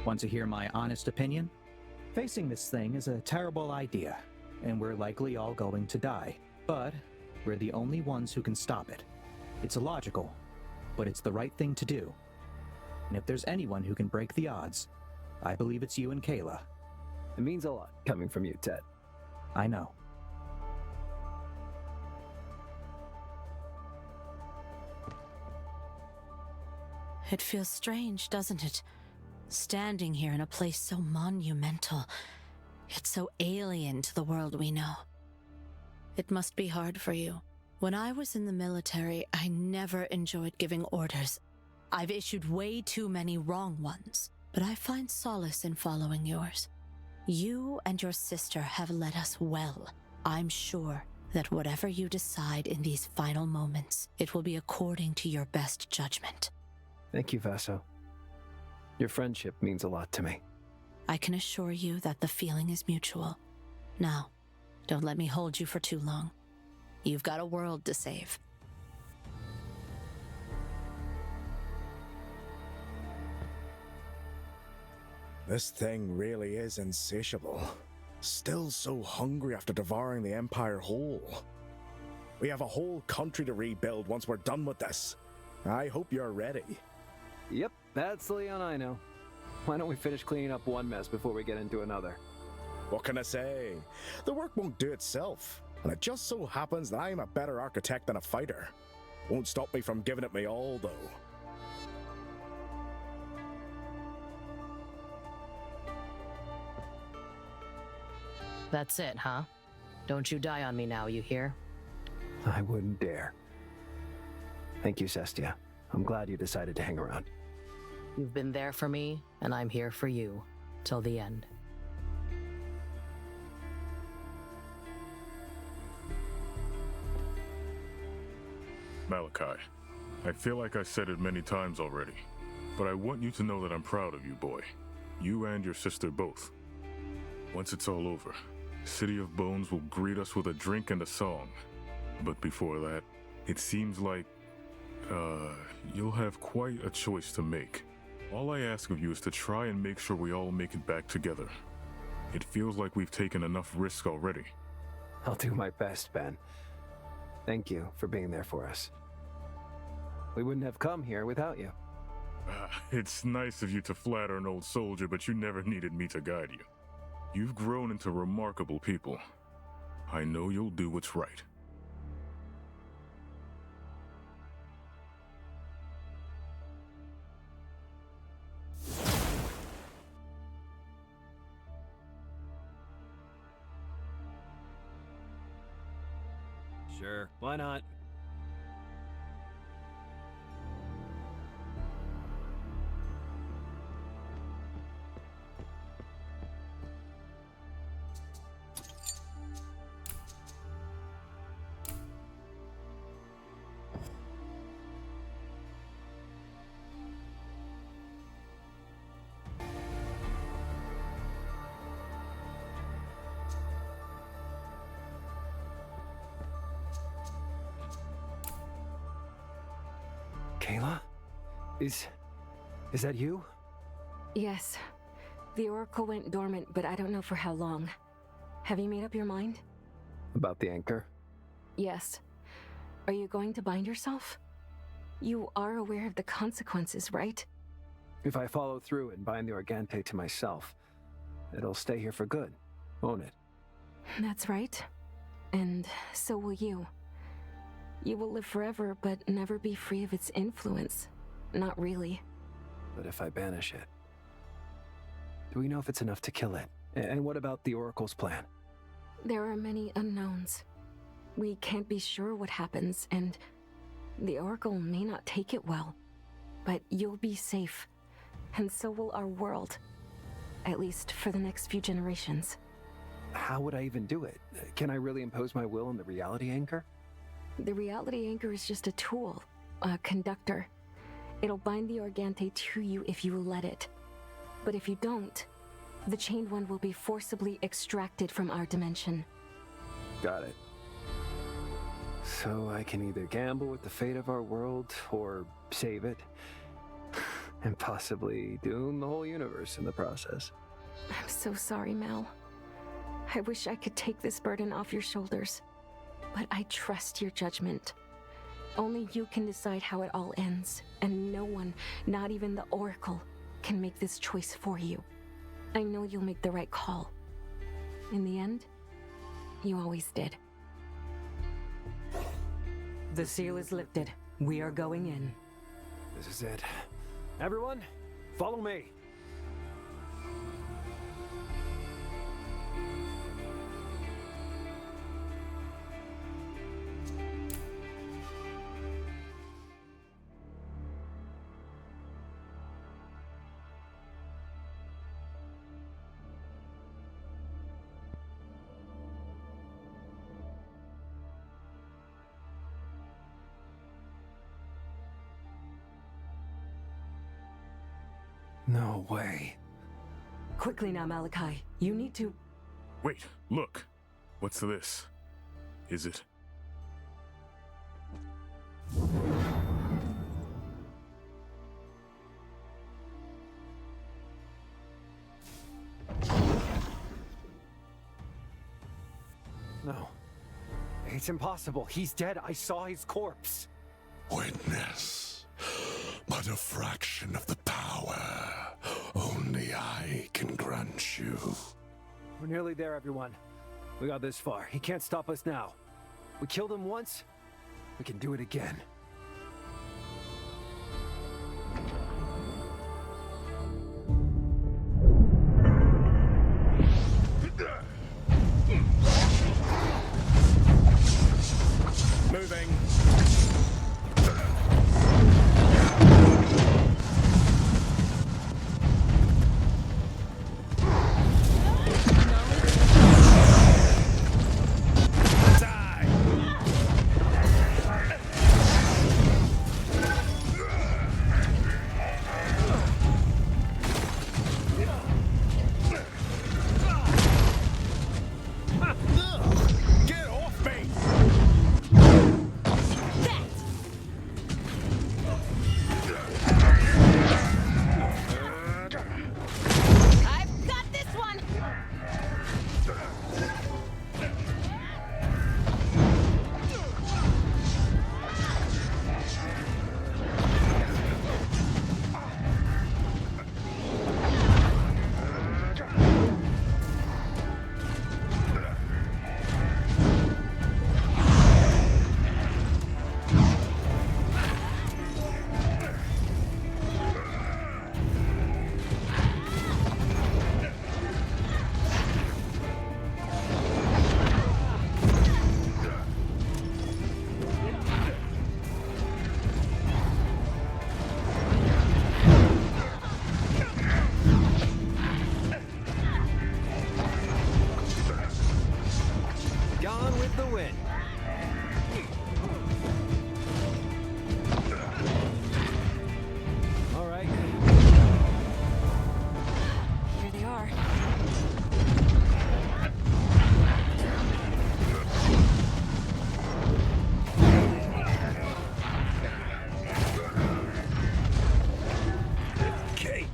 Want to hear my honest opinion? Facing this thing is a terrible idea, and we're likely all going to die. But we're the only ones who can stop it. It's illogical, but it's the right thing to do. And if there's anyone who can break the odds, I believe it's you and Kayla. It means a lot coming from you, Tet. I know. It feels strange, doesn't it? Standing here in a place so monumental, yet so alien to the world we know. It must be hard for you. When I was in the military, I never enjoyed giving orders. I've issued way too many wrong ones, but I find solace in following yours. You and your sister have led us well. I'm sure that whatever you decide in these final moments, it will be according to your best judgment. Thank you, Vaso. Your friendship means a lot to me. I can assure you that the feeling is mutual. Now, don't let me hold you for too long. You've got a world to save. This thing really is insatiable. Still so hungry after devouring the Empire whole. We have a whole country to rebuild once we're done with this. I hope you're ready. Yep, that's the Leon I know. Why don't we finish cleaning up one mess before we get into another? What can I say? The work won't do itself, and it just so happens that I'm a better architect than a fighter. Won't stop me from giving it my all, though. That's it, huh? Don't you die on me now, you hear? I wouldn't dare. Thank you, Cestia. I'm glad you decided to hang around. You've been there for me, and I'm here for you, till the end. Malachi, I feel like I said it many times already, but I want you to know that I'm proud of you, boy. You and your sister both. Once it's all over, City of Bones will greet us with a drink and a song. But before that, it seems like, you'll have quite a choice to make. All I ask of you is to try and make sure we all make it back together. It feels like we've taken enough risk already. I'll do my best, Ben. Thank you for being there for us. We wouldn't have come here without you. It's nice of you to flatter an old soldier, but you never needed me to guide you. You've grown into remarkable people. I know you'll do what's right. Sure, why not? Kayla? Is that you? Yes. The Oracle went dormant, but I don't know for how long. Have you made up your mind? About the anchor? Yes. Are you going to bind yourself? You are aware of the consequences, right? If I follow through and bind the Organte to myself, it'll stay here for good, won't it? That's right. And so will you. You will live forever, but never be free of its influence. Not really. But if I banish it, do we know if it's enough to kill it? And what about the Oracle's plan? There are many unknowns. We can't be sure what happens, and the Oracle may not take it well. But you'll be safe, and so will our world. At least for the next few generations. How would I even do it? Can I really impose my will on the reality anchor? The reality anchor is just a tool, a conductor. It'll bind the Organte to you if you let it. But if you don't, the Chained One will be forcibly extracted from our dimension. Got it. So I can either gamble with the fate of our world, or save it, and possibly doom the whole universe in the process. I'm so sorry, Mal. I wish I could take this burden off your shoulders. But I trust your judgment. Only you can decide how it all ends, and no one, not even the Oracle, can make this choice for you. I know you'll make the right call. In the end, you always did. The seal is lifted. We are going in. This is it. Everyone, follow me. No way. Quickly now, Malachi. You need to... Wait, look. What's this? Is it? No. It's impossible. He's dead. I saw his corpse. Witness. But a fraction of the power only I can grant you. We're nearly there, everyone. We got this far. He can't stop us now. We killed him once. We can do it again. Moving. Gone with the wind. All right. Here they are. Okay.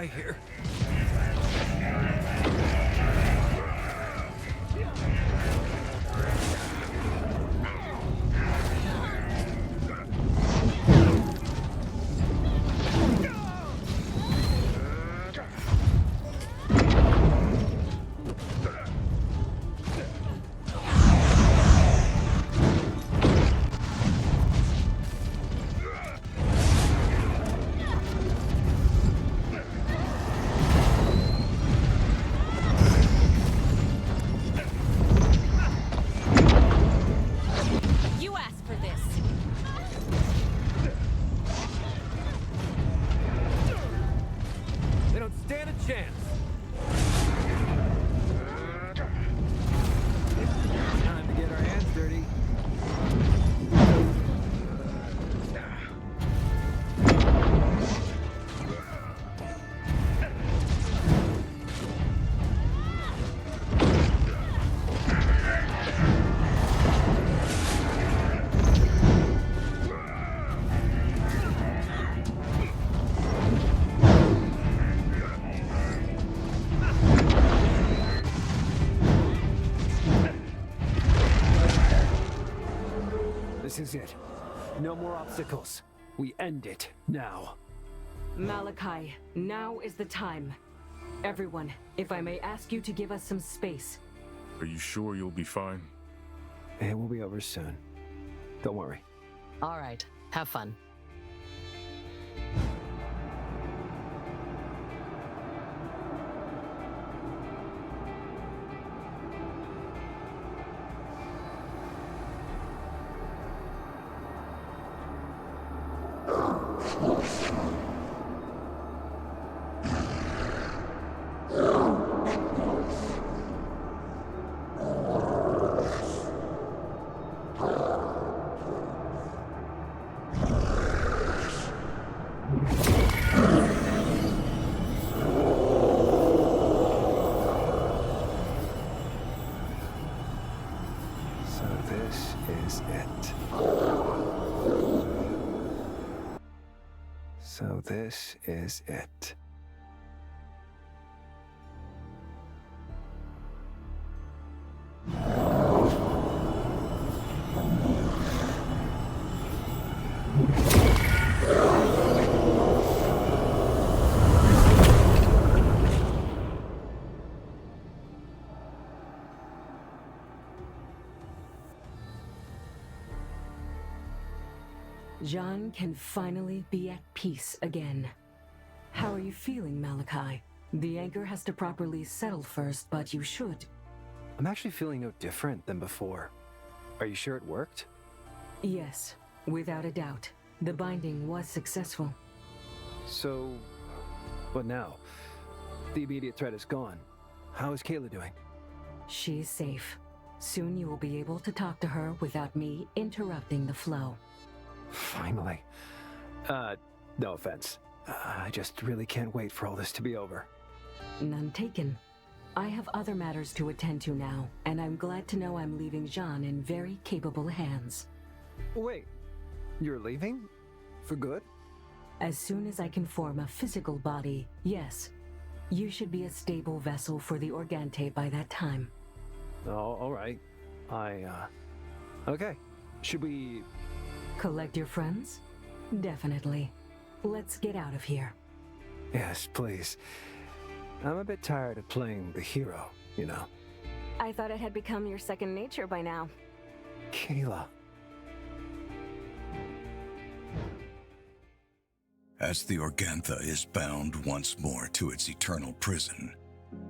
guy here. You asked for this. They don't stand a chance. Time to get our hands dirty. This is it. No more obstacles. We end it now. Malachi, now is the time. Everyone, if I may ask you to give us some space. Are you sure you'll be fine? It will be over soon. Don't worry. All right, have fun. So this is it. So this is it. Jean can finally be at peace again. How are you feeling, Malachi? The anchor has to properly settle first, but you should. I'm actually feeling no different than before. Are you sure it worked? Yes, without a doubt. The binding was successful. So, what now? The immediate threat is gone. How is Kayla doing? She's safe. Soon you will be able to talk to her without me interrupting the flow. Finally. No offense. I just really can't wait for all this to be over. None taken. I have other matters to attend to now, and I'm glad to know I'm leaving Jean in very capable hands. Wait, you're leaving? For good? As soon as I can form a physical body, yes. You should be a stable vessel for the Organte by that time. Oh, alright. Okay. Should we... Collect your friends? Definitely. Let's get out of here. Yes, please. I'm a bit tired of playing the hero, you know. I thought it had become your second nature by now. Kayla. As the Organtha is bound once more to its eternal prison,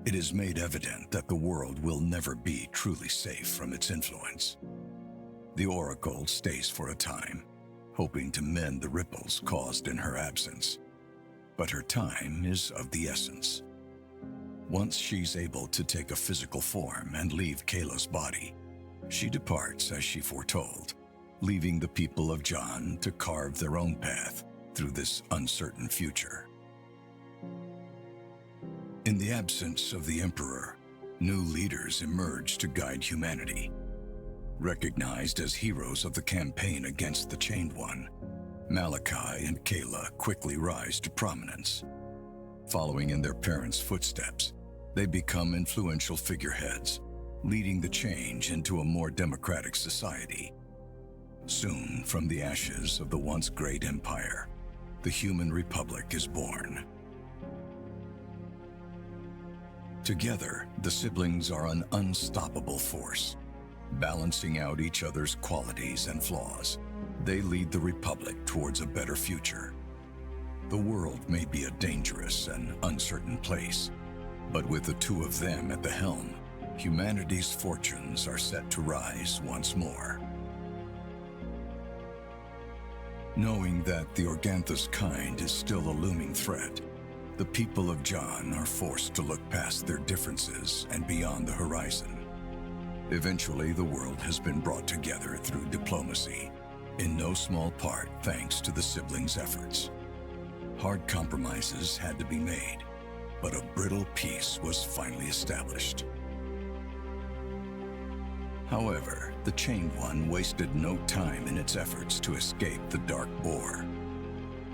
it is made evident that the world will never be truly safe from its influence. The Oracle stays for a time, hoping to mend the ripples caused in her absence. But her time is of the essence. Once she's able to take a physical form and leave Kayla's body, she departs as she foretold, leaving the people of John to carve their own path through this uncertain future. In the absence of the Emperor, new leaders emerge to guide humanity. Recognized as heroes of the campaign against the Chained One, Malachi and Kayla quickly rise to prominence. Following in their parents' footsteps, they become influential figureheads, leading the change into a more democratic society. Soon, from the ashes of the once great empire, the human republic is born. Together, the siblings are an unstoppable force. Balancing out each other's qualities and flaws, they lead the Republic towards a better future. The world may be a dangerous and uncertain place, but with the two of them at the helm, humanity's fortunes are set to rise once more. Knowing that the Organtha's kind is still a looming threat, the people of John are forced to look past their differences and beyond the horizon. Eventually, the world has been brought together through diplomacy, in no small part thanks to the siblings' efforts. Hard compromises had to be made, but a brittle peace was finally established. However, the Chained One wasted no time in its efforts to escape the Dark Boar,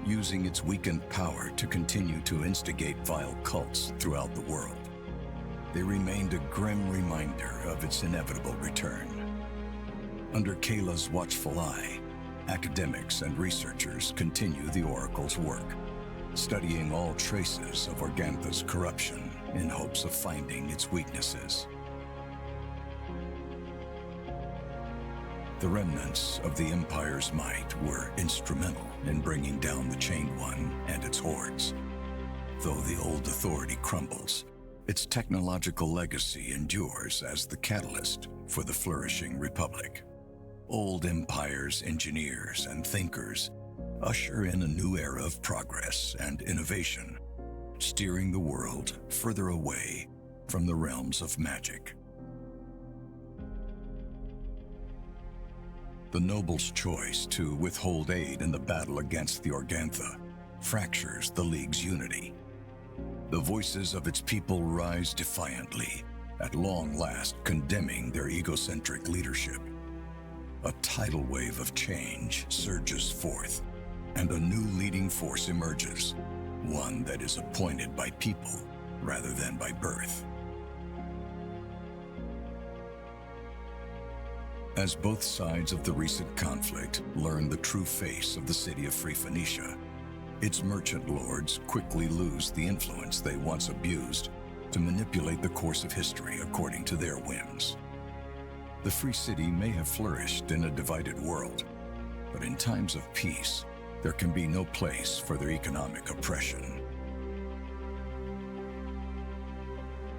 using its weakened power to continue to instigate vile cults throughout the world. They remained a grim reminder of its inevitable return. Under Kayla's watchful eye, academics and researchers continue the Oracle's work, studying all traces of Organtha's corruption in hopes of finding its weaknesses. The remnants of the Empire's might were instrumental in bringing down the Chained One and its hordes. Though the old authority crumbles, its technological legacy endures as the catalyst for the flourishing Republic. Old Empire's engineers and thinkers usher in a new era of progress and innovation, steering the world further away from the realms of magic. The Noble's choice to withhold aid in the battle against the Organtha fractures the League's unity. The voices of its people rise defiantly, at long last condemning their egocentric leadership. A tidal wave of change surges forth, and a new leading force emerges, one that is appointed by people rather than by birth. As both sides of the recent conflict learn the true face of the city of Free Phoenicia, its merchant lords quickly lose the influence they once abused to manipulate the course of history according to their whims. The Free City may have flourished in a divided world, but in times of peace, there can be no place for their economic oppression.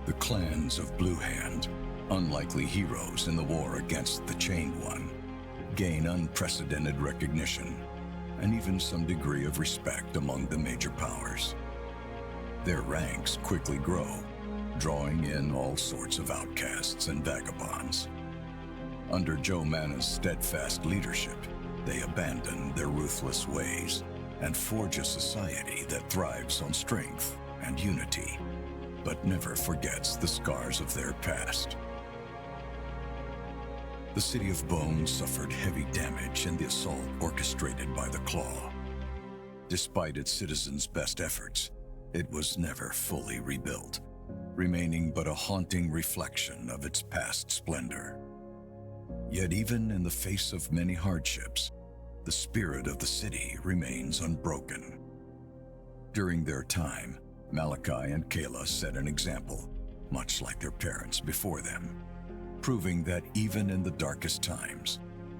The clans of Blue Hand, unlikely heroes in the war against the Chained One, gain unprecedented recognition and even some degree of respect among the major powers. Their ranks quickly grow, drawing in all sorts of outcasts and vagabonds. Under Joe Mana's steadfast leadership, they abandon their ruthless ways and forge a society that thrives on strength and unity, but never forgets the scars of their past. The City of Bones suffered heavy damage in the assault orchestrated by the Claw. Despite its citizens' best efforts, it was never fully rebuilt, remaining but a haunting reflection of its past splendor. Yet even in the face of many hardships, the spirit of the city remains unbroken. During their time, Malachi and Kayla set an example, much like their parents before them, proving that even in the darkest times,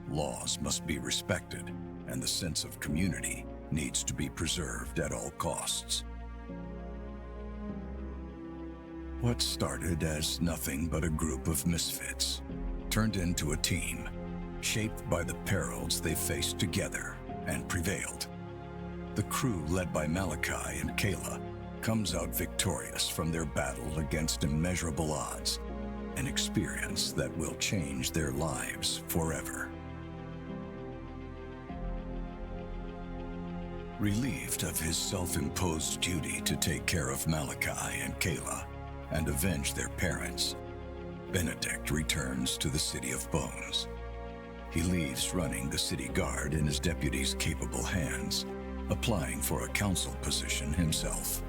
laws must be respected and the sense of community needs to be preserved at all costs. What started as nothing but a group of misfits turned into a team, shaped by the perils they faced together and prevailed. The crew led by Malachi and Kayla comes out victorious from their battle against immeasurable odds, an experience that will change their lives forever. Relieved of his self-imposed duty to take care of Malachi and Kayla and avenge their parents, Benedict returns to the City of Bones. He leaves running the city guard in his deputy's capable hands, applying for a council position himself.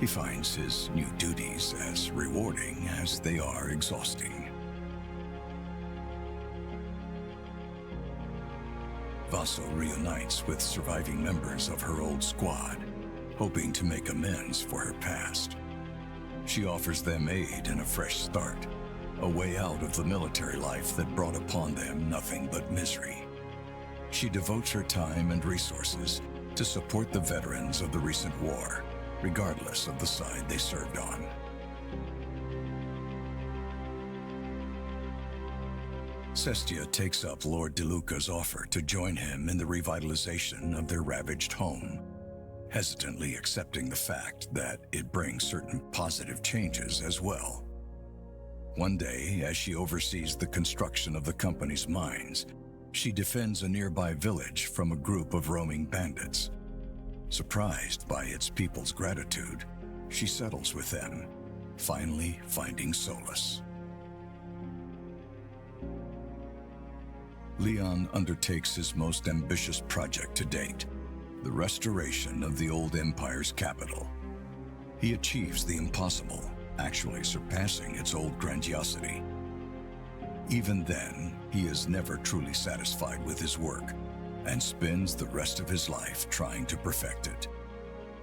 He finds his new duties as rewarding as they are exhausting. Vaso reunites with surviving members of her old squad, hoping to make amends for her past. She offers them aid and a fresh start, a way out of the military life that brought upon them nothing but misery. She devotes her time and resources to support the veterans of the recent war, regardless of the side they served on. Cestia takes up Lord DeLuca's offer to join him in the revitalization of their ravaged home, hesitantly accepting the fact that it brings certain positive changes as well. One day, as she oversees the construction of the company's mines, she defends a nearby village from a group of roaming bandits. Surprised by its people's gratitude, she settles with them, finally finding solace. Leon undertakes his most ambitious project to date, the restoration of the old Empire's capital. He achieves the impossible, actually surpassing its old grandiosity. Even then, he is never truly satisfied with his work, and spends the rest of his life trying to perfect it.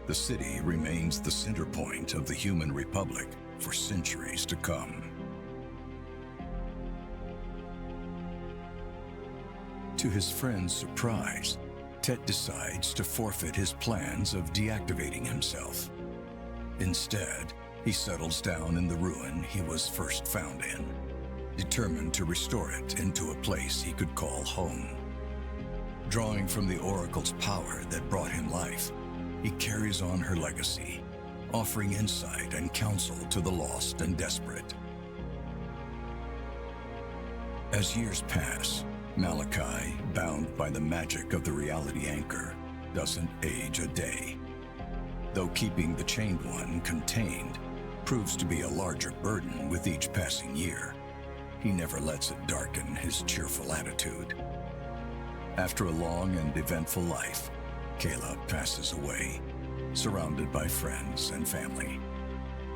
The city remains the center point of the human republic for centuries to come. To his friend's surprise, Tet decides to forfeit his plans of deactivating himself. Instead, he settles down in the ruin he was first found in, determined to restore it into a place he could call home. Drawing from the Oracle's power that brought him life, he carries on her legacy, offering insight and counsel to the lost and desperate. As years pass, Malachi, bound by the magic of the reality anchor, doesn't age a day. Though keeping the Chained One contained proves to be a larger burden with each passing year, he never lets it darken his cheerful attitude. After a long and eventful life, Kayla passes away, surrounded by friends and family.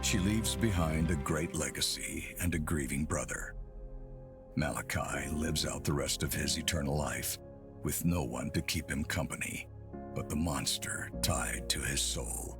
She leaves behind a great legacy and a grieving brother. Malachi lives out the rest of his eternal life with no one to keep him company but the monster tied to his soul.